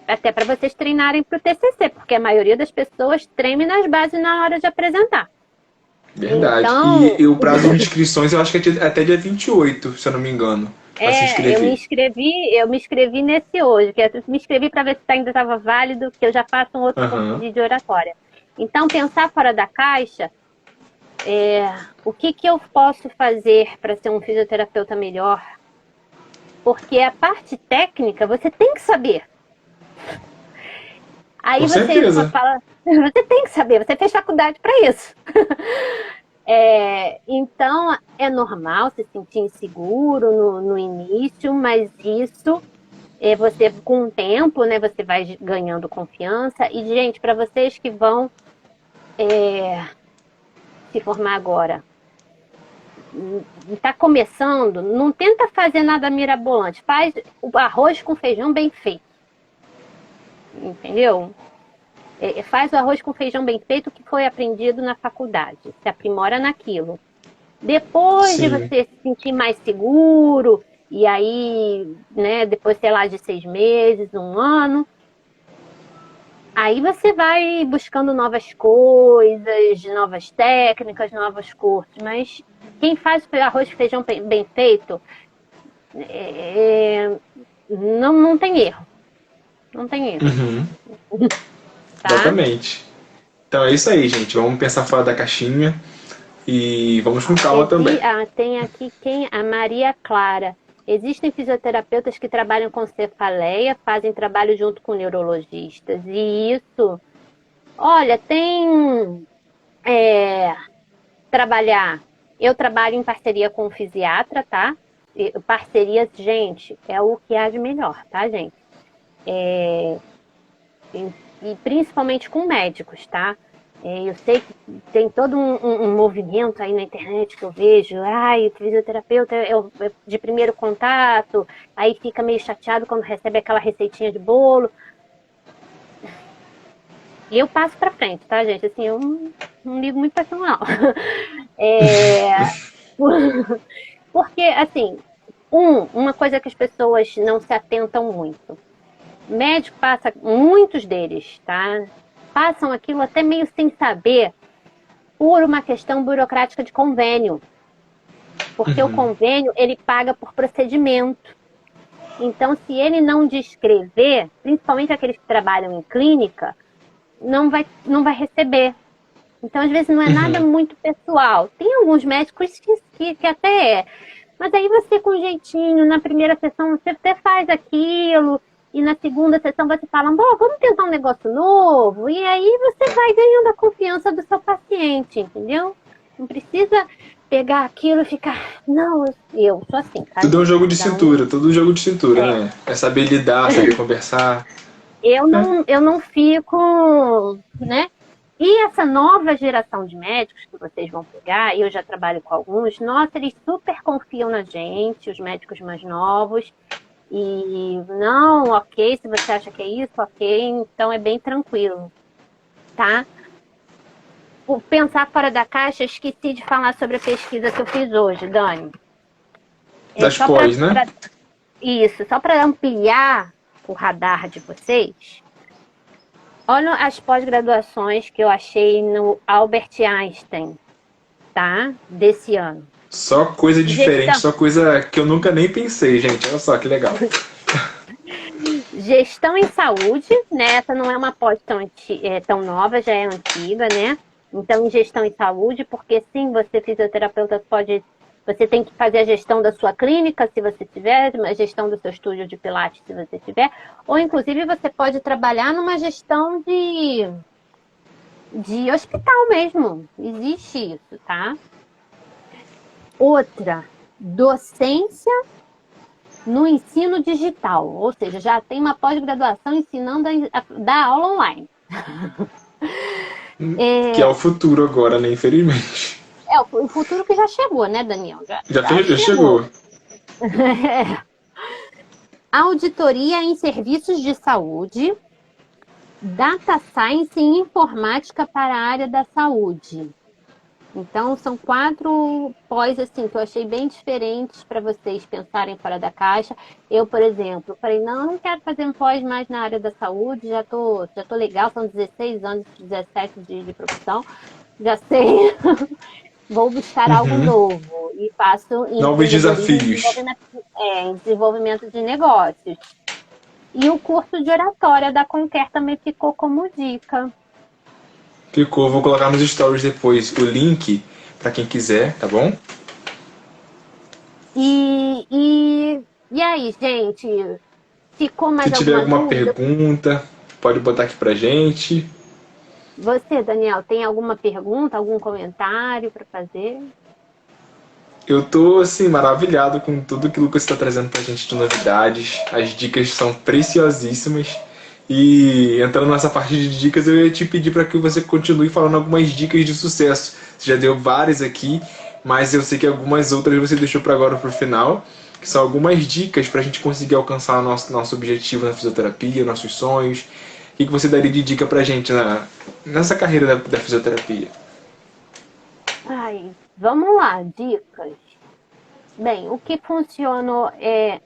Até para vocês treinarem para o TCC, porque a maioria das pessoas treme nas bases na hora de apresentar. Verdade. Então... E o prazo de inscrições eu acho que é até dia 28, se eu não me engano. Eu me inscrevi nesse hoje, que eu me inscrevi para ver se ainda estava válido, que eu já faço um outro curso de oratória. Então, pensar fora da caixa, o que eu posso fazer para ser um fisioterapeuta melhor? Porque a parte técnica você tem que saber. Aí Com certeza. fala, você tem que saber, você fez faculdade para isso. Então, é normal se sentir inseguro no início, mas isso, você com o tempo, né, você vai ganhando confiança. E, gente, para vocês que vão se formar agora, está começando, não tenta fazer nada mirabolante, faz o arroz com feijão bem feito. Entendeu? Faz o arroz com feijão bem feito que foi aprendido na faculdade. Se aprimora naquilo. Depois Sim. de você se sentir mais seguro, e aí, né, depois, sei lá, de 6 meses, 1 ano, aí você vai buscando novas coisas, novas técnicas, novos cursos. Mas quem faz o arroz com feijão bem feito, não tem erro. Não tem erro. Uhum. Tá? Exatamente. Então é isso aí, gente. Vamos pensar fora da caixinha e vamos com calma também. Tem aqui a Maria Clara. Existem fisioterapeutas que trabalham com cefaleia, fazem trabalho junto com neurologistas. E isso, olha, tem trabalhar. Eu trabalho em parceria com o fisiatra, tá? Parceria, gente, é o que há de melhor, tá, gente? E principalmente com médicos, tá? Eu sei que tem todo um movimento aí na internet que eu vejo, o fisioterapeuta é de primeiro contato, aí fica meio chateado quando recebe aquela receitinha de bolo. E eu passo pra frente, tá, gente? Assim, eu não ligo muito pra isso, não. Porque, assim, uma coisa que as pessoas não se atentam muito. Médico passa, muitos deles, tá? Passam aquilo até meio sem saber por uma questão burocrática de convênio. Porque o convênio, ele paga por procedimento. Então, se ele não descrever, principalmente aqueles que trabalham em clínica, não vai receber. Então, às vezes, não é nada muito pessoal. Tem alguns médicos que até é. Mas aí você, com jeitinho, na primeira sessão, você até faz aquilo, e na segunda sessão você fala, bom, vamos tentar um negócio novo, e aí você vai ganhando a confiança do seu paciente, entendeu? Não precisa pegar aquilo e ficar, não, eu sou assim, tá? Tudo é um jogo de cintura, tudo um jogo de cintura, né? É saber lidar, saber conversar. Eu não fico, né? E essa nova geração de médicos que vocês vão pegar, eu já trabalho com alguns, nossa, eles super confiam na gente, os médicos mais novos, e não, ok, se você acha que é isso, ok, então é bem tranquilo, tá? Por pensar fora da caixa, eu esqueci de falar sobre a pesquisa que eu fiz hoje, Dani. Das pós, né? Isso, só para ampliar o radar de vocês. Olha as pós-graduações que eu achei no Albert Einstein, tá? Desse ano. Só coisa diferente, só coisa que eu nunca nem pensei, gente. Olha só que legal. Gestão em saúde, né? Essa não é uma pós tão nova, já é antiga, né? Então, em gestão em saúde, porque sim, você fisioterapeuta você tem que fazer a gestão da sua clínica, se você tiver, a gestão do seu estúdio de pilates, se você tiver, ou inclusive você pode trabalhar numa gestão de hospital mesmo. Existe isso, tá? Outra, docência no ensino digital, ou seja, já tem uma pós-graduação ensinando a dar aula online. Que é o futuro agora, né? Infelizmente. É o futuro que já chegou, né, Daniel? Já chegou. Auditoria em serviços de saúde, data science e informática para a área da saúde. Então, são 4 pós assim, que eu achei bem diferentes para vocês pensarem fora da caixa. Eu, por exemplo, falei, não quero fazer um pós mais na área da saúde, já tô legal, são 16 anos, 17 de profissão, já sei, vou buscar algo novo e faço em novos desafios. Em desenvolvimento de negócios. E o curso de oratória da Conquer também ficou como dica. Ficou, vou colocar nos stories depois o link para quem quiser, tá bom? E aí, gente? Ficou mais alguma dúvida? Se tiver alguma pergunta, pode botar aqui pra gente. Você, Daniel, tem alguma pergunta, algum comentário para fazer? Eu tô, assim, maravilhado com tudo que o Lucas está trazendo pra gente de novidades. As dicas são preciosíssimas. E entrando nessa parte de dicas, eu ia te pedir para que você continue falando algumas dicas de sucesso. Você já deu várias aqui, mas eu sei que algumas outras você deixou para agora, para o final, que são algumas dicas para a gente conseguir alcançar o nosso objetivo na fisioterapia, nossos sonhos. O que você daria de dica para a gente nessa carreira da fisioterapia? Vamos lá, dicas. Bem, o que funcionou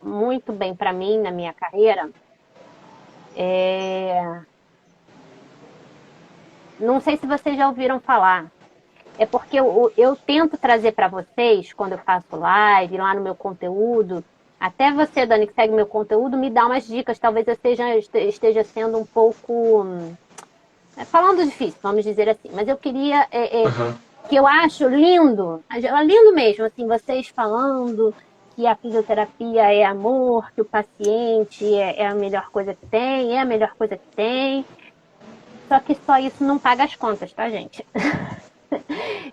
muito bem para mim na minha carreira não sei se vocês já ouviram falar. É porque eu tento trazer para vocês, quando eu faço live, lá no meu conteúdo, até você, Dani, que segue meu conteúdo, me dá umas dicas. Talvez eu esteja sendo um pouco... falando difícil, vamos dizer assim. Mas eu queria... que eu acho lindo mesmo, assim, vocês falando que a fisioterapia é amor, que o paciente é a melhor coisa que tem, é a melhor coisa que tem. Só que só isso não paga as contas, tá, gente?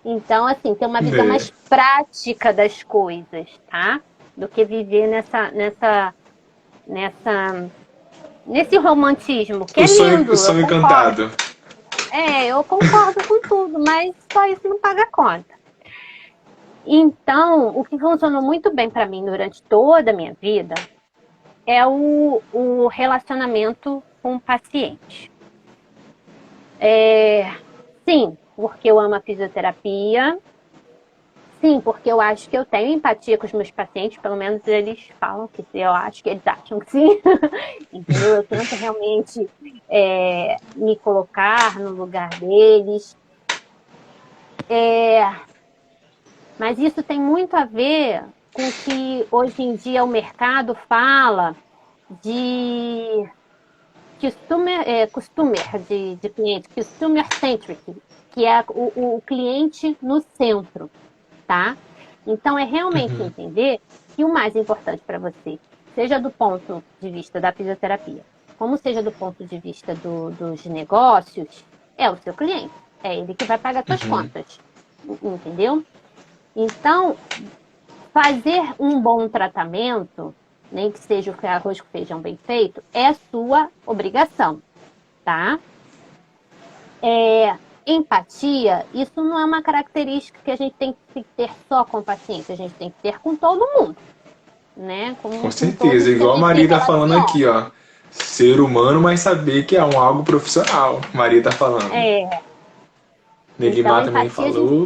Então, assim, ter uma visão É. mais prática das coisas, tá? Do que viver nesse romantismo, que é O lindo, eu sonho concordo. encantado. Eu concordo com tudo, mas só isso não paga a conta. Então, o que funcionou muito bem para mim durante toda a minha vida é o relacionamento com o paciente. Sim, porque eu amo a fisioterapia. Sim, porque eu acho que eu tenho empatia com os meus pacientes, pelo menos eles falam que sim, eu acho que eles acham que sim. Entendeu? Eu tento realmente me colocar no lugar deles. Mas isso tem muito a ver com o que hoje em dia o mercado fala de de cliente, customer centric, que é o cliente no centro, tá? Então, é realmente Uhum. entender que o mais importante para você, seja do ponto de vista da fisioterapia, como seja do ponto de vista dos negócios, é o seu cliente. É ele que vai pagar suas Uhum. contas, entendeu? Então, fazer um bom tratamento, nem que seja o arroz com feijão bem feito, é sua obrigação, tá? Empatia, isso não é uma característica que a gente tem que ter só com o paciente, a gente tem que ter com todo mundo, né? Com Com todos certeza, que a igual a gente se Maria tá falando relaciona. aqui, ó. Ser humano, mas saber que é um algo profissional. Maria tá falando. É, então, Neguimar também empatia a gente falou.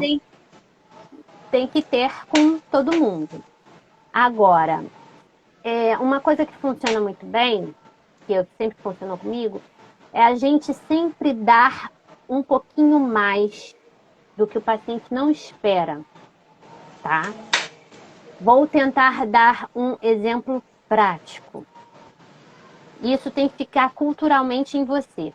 tem que ter com todo mundo. Agora, uma coisa que funciona muito bem, que sempre funcionou comigo, é a gente sempre dar um pouquinho mais do que o paciente não espera, tá? Vou tentar dar um exemplo prático. Isso tem que ficar culturalmente em você.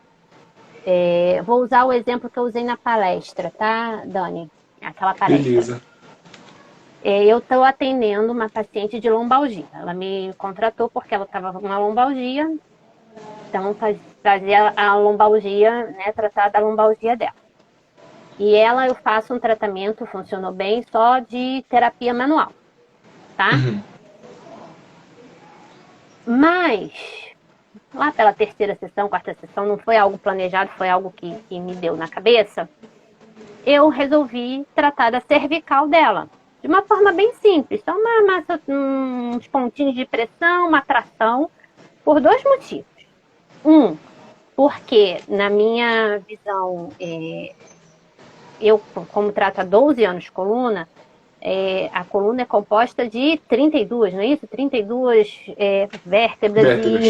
Vou usar o exemplo que eu usei na palestra, tá, Dani? Aquela palestra. Beleza. Eu estou atendendo uma paciente de lombalgia. Ela me contratou porque ela estava com uma lombalgia, então fazia a lombalgia, né, tratar da lombalgia dela. E eu faço um tratamento, funcionou bem, só de terapia manual, tá? Uhum. Mas, lá pela terceira sessão, quarta sessão, não foi algo planejado, foi algo que me deu na cabeça. Eu resolvi tratar da cervical dela. De uma forma bem simples, só uns pontinhos de pressão, uma tração, por dois motivos. Um, porque na minha visão, eu como trato há 12 anos coluna, a coluna é composta de 32, não é isso? 32 vértebras e Vértebras.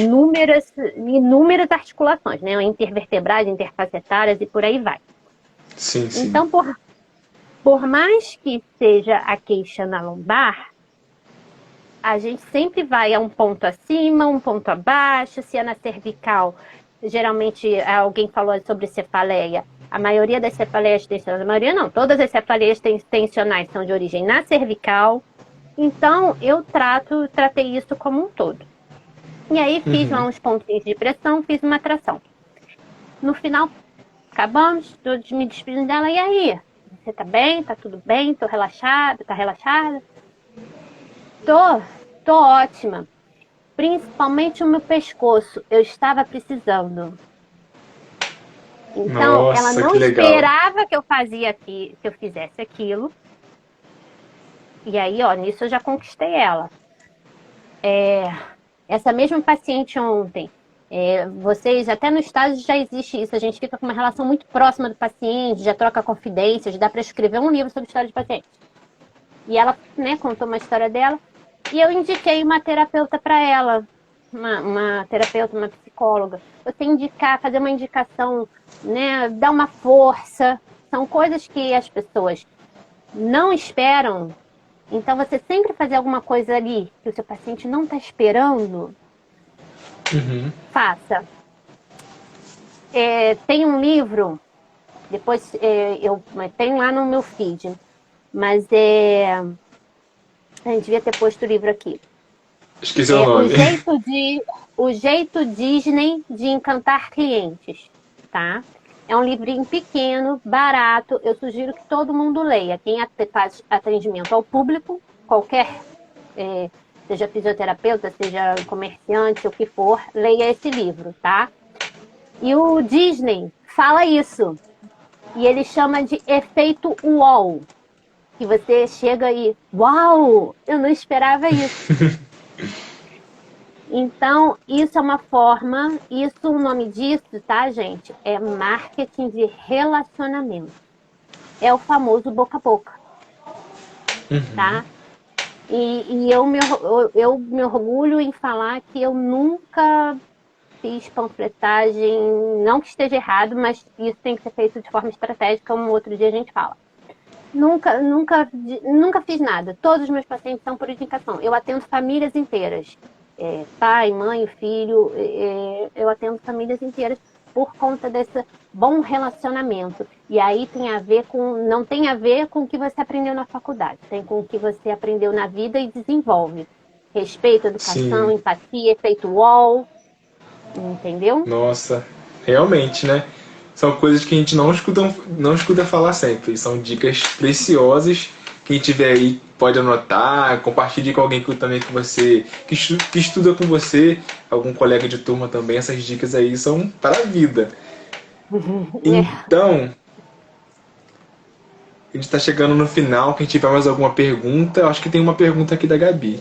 inúmeras articulações, né? Intervertebrais, interfacetárias e por aí vai. Sim, sim. Então, por mais que seja a queixa na lombar, a gente sempre vai a um ponto acima, um ponto abaixo. Se é na cervical, geralmente alguém falou sobre cefaleia. A maioria das cefaleias tensionais, a maioria não, todas as cefaleias tensionais são de origem na cervical. Então, eu tratei isso como um todo. E aí, fiz lá uns pontinhos de pressão, fiz uma tração. No final, acabamos, todos me despedindo dela. E aí? Você tá bem? Tá tudo bem? Tô relaxada? Tá relaxada? Tô ótima. Principalmente o meu pescoço. Eu estava precisando. Então, ela Nossa, não que legal. esperava que que eu fizesse aquilo. E aí, ó, nisso eu já conquistei ela. Essa mesma paciente ontem, vocês, até no estágio já existe isso, a gente fica com uma relação muito próxima do paciente, já troca confidências, dá para escrever um livro sobre história de paciente. E ela, né, contou uma história dela, e eu indiquei uma terapeuta para ela, uma terapeuta, uma psicóloga. Você indicar, fazer uma indicação, né, dar uma força, são coisas que as pessoas não esperam. Então, você sempre fazer alguma coisa ali que o seu paciente não está esperando, faça. Tem um livro, depois eu tenho lá no meu feed, mas A gente devia ter posto o livro aqui. Esqueci o nome. O jeito Disney de encantar clientes, tá? É um livrinho pequeno, barato. Eu sugiro que todo mundo leia. Quem faz atendimento ao público, qualquer, seja fisioterapeuta, seja comerciante, o que for, leia esse livro, tá? E o Disney fala isso. E ele chama de efeito UOL. Que você chega e, uau, eu não esperava isso. Então, isso é uma forma, o nome disso, tá, gente? É marketing de relacionamento. É o famoso boca a boca, tá? E eu me orgulho em falar que eu nunca fiz panfletagem, não que esteja errado, mas isso tem que ser feito de forma estratégica, um outro dia a gente fala. Nunca fiz nada. Todos os meus pacientes são por indicação. Eu atendo famílias inteiras. Pai, mãe, filho. Eu atendo famílias inteiras por conta desse bom relacionamento. E aí não tem a ver com o que você aprendeu na faculdade. Tem com o que você aprendeu na vida e desenvolve. Respeito, educação, Sim. empatia, efeito UOL. Entendeu? Nossa, realmente, né? São coisas que a gente não escuta falar sempre. São dicas preciosas. Quem tiver aí pode anotar, compartilhe com alguém também que você que estuda com você, algum colega de turma também. Essas dicas aí são para a vida. Então, a gente está chegando no final. Quem tiver mais alguma pergunta, eu acho que tem uma pergunta aqui da Gabi.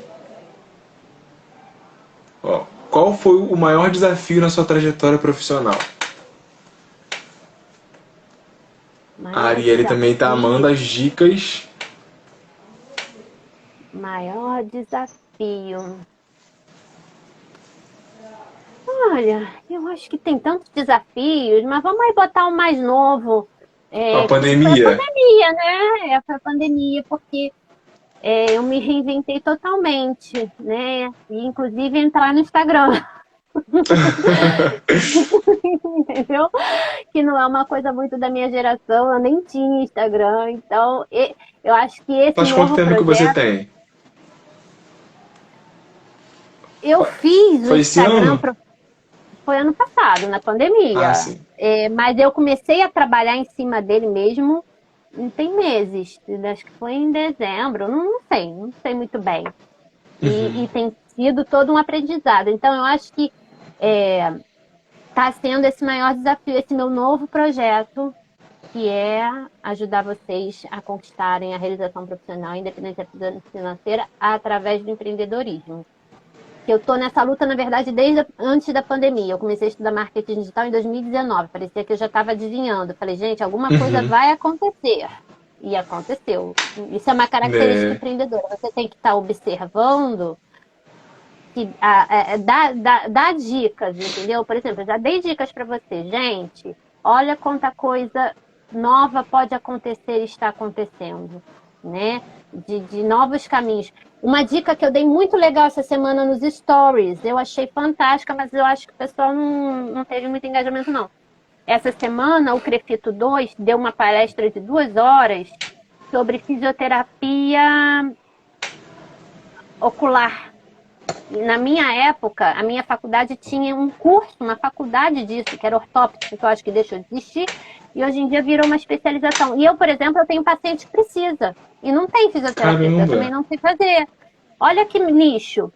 Ó, qual foi o maior desafio na sua trajetória profissional? A Arielle também tá amando as dicas. Maior desafio. Olha, eu acho que tem tantos desafios, mas vamos aí botar o mais novo. A pandemia. Foi a pandemia, né? Foi a pandemia, porque eu me reinventei totalmente, né? E, inclusive, entrar no Instagram. Entendeu? Que não é uma coisa muito da minha geração, eu nem tinha Instagram, então eu acho que esse Faz novo quanto tempo que você projeto, tem? eu fiz o Foi esse Instagram, ano? foi ano passado, na pandemia, Ah, sim. mas eu comecei a trabalhar em cima dele mesmo tem meses, acho que foi em dezembro, não sei muito bem. E tem sido todo um aprendizado. Então, eu acho que está sendo esse maior desafio, esse meu novo projeto, que é ajudar vocês a conquistarem a realização profissional, independência financeira, através do empreendedorismo. Eu estou nessa luta, na verdade, desde antes da pandemia. Eu comecei a estudar marketing digital em 2019. Parecia que eu já estava adivinhando. Falei, gente, alguma coisa vai acontecer. E aconteceu. Isso é uma característica empreendedora. Você tem que estar observando, dar dicas, entendeu? Por exemplo, eu já dei dicas para você. Gente, olha quanta coisa nova pode acontecer e está acontecendo, né? De novos caminhos. Uma dica que eu dei muito legal essa semana nos stories, eu achei fantástica, mas eu acho que o pessoal não teve muito engajamento, não. Essa semana, o Crefito 2 deu uma palestra de 2 horas sobre fisioterapia ocular. Na minha época, a minha faculdade tinha um curso, uma faculdade disso, que era ortóptica, que eu acho que deixou de existir, e hoje em dia virou uma especialização. E eu, por exemplo, eu tenho paciente que precisa, e não tem fisioterapeuta, eu também não sei fazer. Olha que nicho.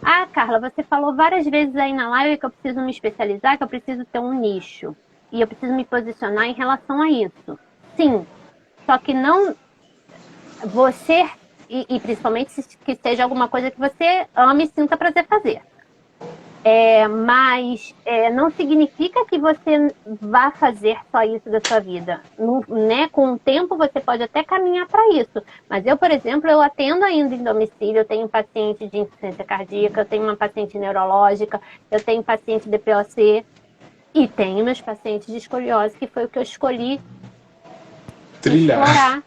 Ah, Carla, você falou várias vezes aí na live que eu preciso me especializar, que eu preciso ter um nicho. E eu preciso me posicionar em relação a isso. Sim, só que não você, e principalmente que seja alguma coisa que você ame e sinta prazer fazer. Mas não significa que você vá fazer só isso da sua vida. Né? Com o tempo você pode até caminhar para isso. Mas eu, por exemplo, eu atendo ainda em domicílio, eu tenho paciente de insuficiência cardíaca, eu tenho uma paciente neurológica, eu tenho paciente de POC e tenho meus pacientes de escoliose, que foi o que eu escolhi explorar,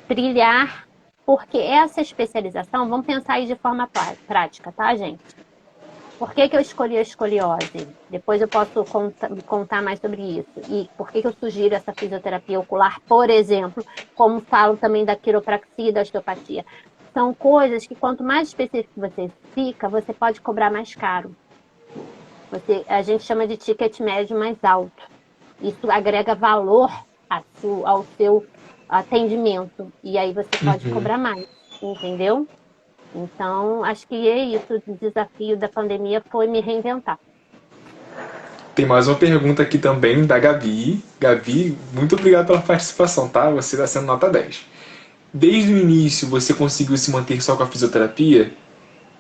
trilhar, porque essa especialização, vamos pensar aí de forma prática, tá, gente? Por que eu escolhi a escoliose? Depois eu posso contar mais sobre isso. E por que eu sugiro essa fisioterapia ocular, por exemplo, como falo também da quiropraxia e da osteopatia? são coisas que quanto mais específico você fica, você pode cobrar mais caro. A gente chama de ticket médio mais alto. Isso agrega valor ao seu atendimento. E aí você pode Uhum. cobrar mais, entendeu? Então, acho que é isso. O desafio da pandemia foi me reinventar. Tem mais uma pergunta aqui também da Gabi. Gabi, muito obrigado pela participação, tá? Você está sendo nota 10. Desde o início você conseguiu se manter só com a fisioterapia?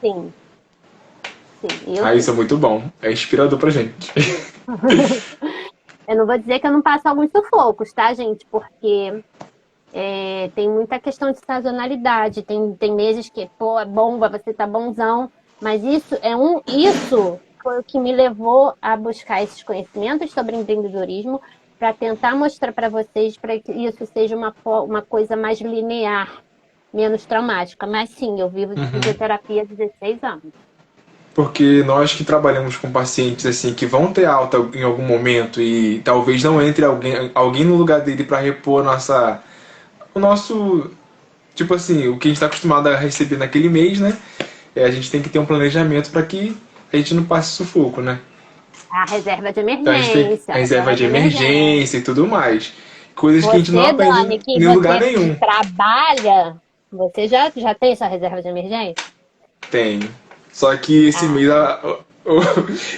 Sim, sim, eu Ah, isso sim. é muito bom. É inspirador pra gente. Eu não vou dizer que eu não passo alguns sufocos, tá, gente? Porque tem muita questão de sazonalidade. Tem meses que, pô, é bomba, você tá bonzão. Mas isso foi o que me levou a buscar esses conhecimentos sobre empreendedorismo para tentar mostrar para vocês para que isso seja uma coisa mais linear, menos traumática. Mas sim, eu vivo de Uhum. fisioterapia há 16 anos. Porque nós que trabalhamos com pacientes assim que vão ter alta em algum momento e talvez não entre alguém no lugar dele para repor o nosso, tipo assim, o que a gente está acostumado a receber naquele mês, né? A gente tem que ter um planejamento para que a gente não passe sufoco, né? A reserva de Então a gente tem emergência, a reserva reserva de de emergência. emergência e tudo mais. Coisas que a gente não Você, aprende Dani, que em lugar você nenhum. trabalha, você já tem sua reserva de emergência? Tem. Só que esse Ah, mês,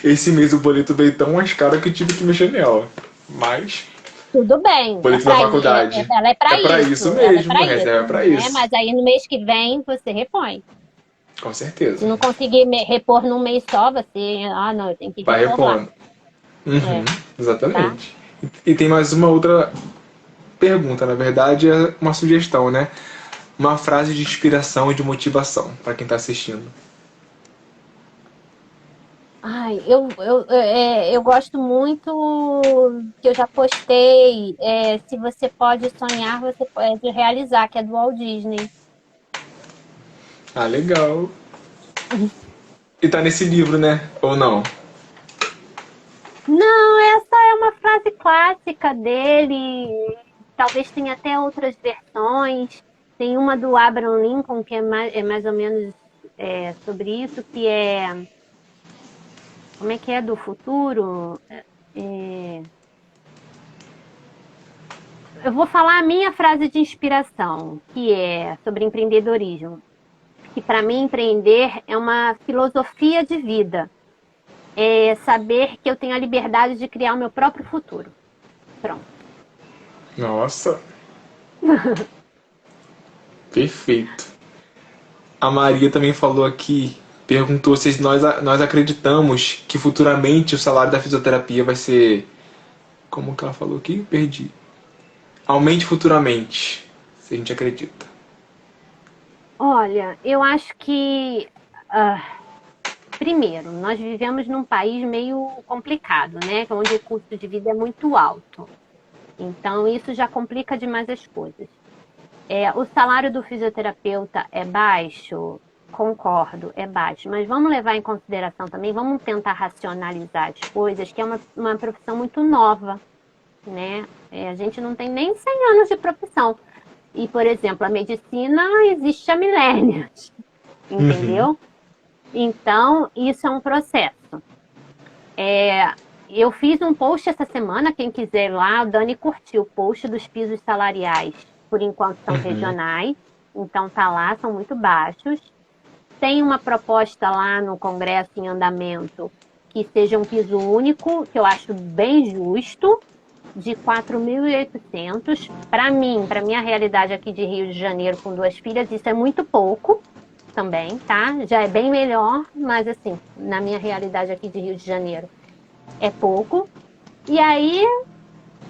esse mês o boleto veio tão mais caro que eu tive que mexer nela. Mas, tudo bem, boleto da faculdade. ela é É para pra isso, isso ela é mesmo, para a isso, reserva é pra né? isso. Mas aí no mês que vem você repõe. Com Se certeza. não conseguir repor num mês só, não, eu tenho que Vai repor lá, repondo. Uhum, é, tá? exatamente. E tem mais uma outra pergunta, na verdade é uma sugestão, né? Uma frase de inspiração e de motivação pra quem tá assistindo. Ai, eu gosto muito que eu já postei. Se você pode sonhar, você pode realizar, que é do Walt Disney. Ah, legal. E tá nesse livro, né? Ou não? Não, essa é uma frase clássica dele. Talvez tenha até outras versões. Tem uma do Abraham Lincoln que é mais ou menos sobre isso, que é como é que é do futuro? É, eu vou falar a minha frase de inspiração, que é sobre empreendedorismo. Que para mim empreender é uma filosofia de vida. É saber que eu tenho a liberdade de criar o meu próprio futuro. Pronto. Nossa, perfeito. A Maria também falou aqui, perguntou se nós acreditamos que futuramente o salário da fisioterapia vai ser. Como que ela falou aqui? Perdi. Aumente futuramente. Se a gente acredita. Olha, eu acho que, primeiro, nós vivemos num país meio complicado, né? Onde o custo de vida é muito alto. Então, isso já complica demais as coisas. O salário do fisioterapeuta é baixo? Concordo, é baixo. Mas vamos levar em consideração também, vamos tentar racionalizar as coisas, que é uma profissão muito nova, né? A gente não tem nem 100 anos de profissão. E, por exemplo, a medicina existe há milênios, Uhum. entendeu? Então, isso é um processo. Eu fiz um post essa semana, quem quiser ir lá, o Dani curtiu o post dos pisos salariais, por enquanto são Uhum. regionais, então tá lá, são muito baixos. Tem uma proposta lá no Congresso em andamento que seja um piso único, que eu acho bem justo, de 4.800. Para mim, para minha realidade aqui de Rio de Janeiro com duas filhas, isso é muito pouco também, tá? Já é bem melhor, mas assim, na minha realidade aqui de Rio de Janeiro é pouco. E aí,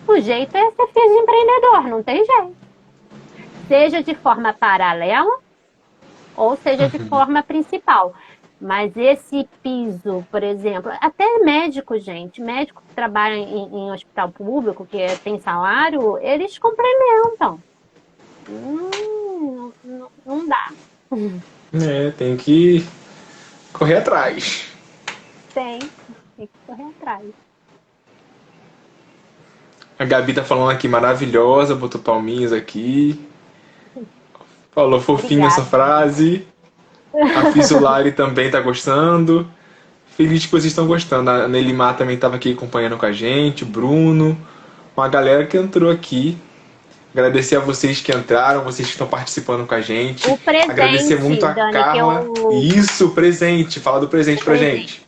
o jeito é ser filho de empreendedor, não tem jeito. Seja de forma paralela ou seja de forma principal. Mas esse piso, por exemplo, até médico, gente, médico que trabalha em hospital público, que tem salário, eles complementam. Não dá. Tem que correr atrás. Tem que correr atrás. A Gabi tá falando aqui maravilhosa, botou palminhas aqui. Falou fofinho essa Obrigada. frase. A Fisulari também tá gostando. Feliz que vocês estão gostando. A Nelimar também estava aqui acompanhando com a gente. Bruno. Uma galera que entrou aqui. Agradecer a vocês que entraram, vocês que estão participando com a gente. O Agradecer muito presente, a Dani, que Carla. eu. Isso, presente. Fala do presente O pra presente. gente.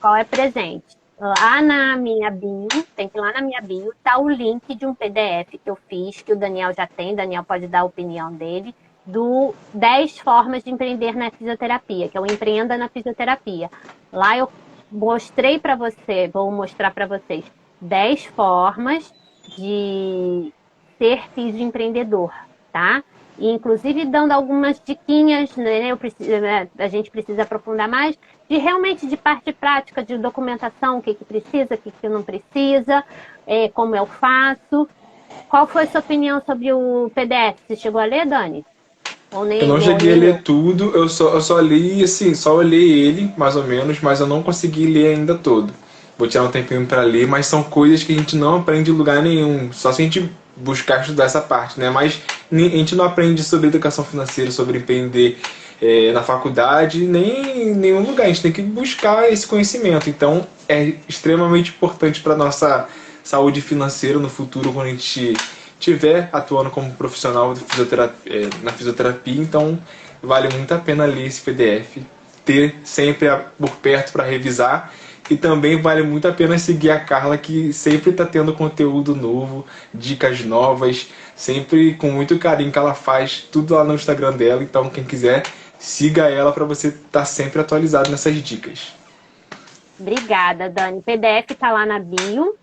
Qual é presente? Lá na minha bio, tem que ir lá na minha bio, tá o link de um PDF que eu fiz, que o Daniel já tem, Daniel pode dar a opinião dele, do 10 formas de empreender na fisioterapia, que é o Empreenda na Fisioterapia. Lá eu mostrei para você, vou mostrar para vocês 10 formas de ser fisioempreendedor, tá? E, inclusive dando algumas diquinhas, né? A gente precisa aprofundar mais, realmente de parte prática, de documentação, o que precisa, o que não precisa, como eu faço. Qual foi a sua opinião sobre o PDF? Você chegou a ler, Dani? Ou Eu não nem cheguei a leu? ler tudo, eu só li, assim, só olhei ele, mais ou menos, mas eu não consegui ler ainda todo. Vou tirar um tempinho pra ler, mas são coisas que a gente não aprende em lugar nenhum, só se a gente buscar estudar essa parte, né? Mas a gente não aprende sobre educação financeira, sobre empreender na faculdade, nem em nenhum lugar. A gente tem que buscar esse conhecimento. Então, é extremamente importante para nossa saúde financeira no futuro, quando a gente estiver atuando como profissional de na fisioterapia. Então, vale muito a pena ler esse PDF, ter sempre por perto para revisar. E também vale muito a pena seguir a Carla, que sempre está tendo conteúdo novo, dicas novas, sempre com muito carinho que ela faz tudo lá no Instagram dela. Então, quem quiser, siga ela para você estar sempre atualizado nessas dicas. Obrigada, Dani. O PDF tá lá na bio.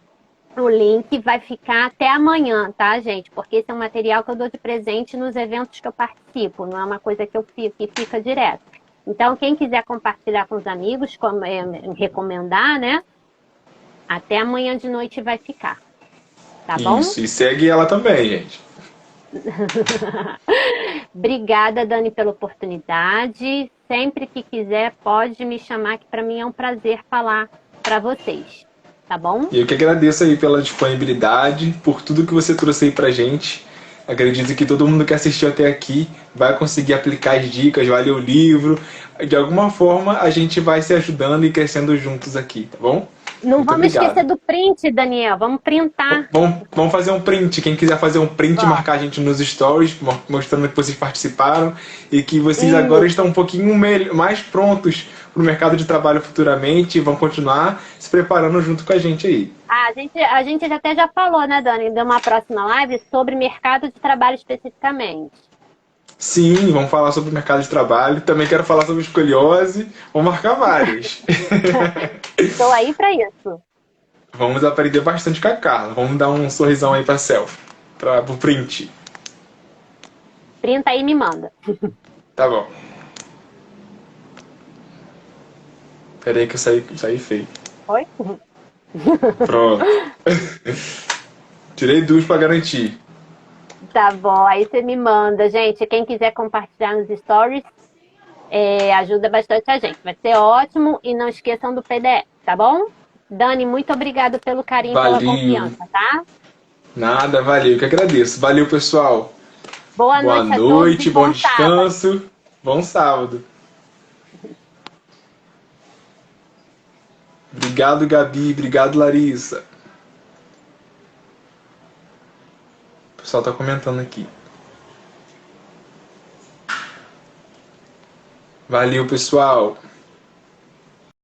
O link vai ficar até amanhã, tá, gente? Porque esse é um material que eu dou de presente nos eventos que eu participo, não é uma coisa que eu fico e fica direto. Então, quem quiser compartilhar com os amigos, recomendar, né? Até amanhã de noite vai ficar, tá bom? Isso, e segue ela também, gente. Obrigada, Dani, pela oportunidade. Sempre que quiser, pode me chamar, que para mim é um prazer falar para vocês, tá bom? E eu que agradeço aí pela disponibilidade, por tudo que você trouxe aí pra gente. Acredito que todo mundo que assistiu até aqui vai conseguir aplicar as dicas, vai ler o livro. De alguma forma, a gente vai se ajudando e crescendo juntos aqui, tá bom? Não Muito vamos esquecer obrigado. do print, Daniel. Vamos printar. Vamos fazer um print. Quem quiser fazer um print, Ó, marcar a gente nos stories, mostrando que vocês participaram e que vocês agora isso. estão um pouquinho mais prontos para o mercado de trabalho futuramente e vão continuar se preparando junto com a gente aí. A gente até já falou, né, Dani, de uma próxima live sobre mercado de trabalho especificamente. Sim, vamos falar sobre o mercado de trabalho. Também quero falar sobre escoliose. Vamos marcar várias. Estou aí para isso. Vamos aprender bastante com a Carla. Vamos dar um sorrisão aí para selfie, para o print. Printa aí e me manda. Tá bom. Pera aí que eu saí feio. Oi? Pronto. Tirei duas para garantir. Tá bom, aí você me manda. Gente, quem quiser compartilhar nos stories, ajuda bastante a gente. Vai ser ótimo. E não esqueçam do PDF, tá bom? Dani, muito obrigado pelo carinho e pela Valeu. confiança, tá? Nada, valeu, que agradeço. Valeu, pessoal. Boa Boa noite a todos e noite, bom bom sábado. descanso. Bom sábado. Obrigado, Gabi. Obrigado, Larissa. O pessoal tá comentando aqui. Valeu, pessoal.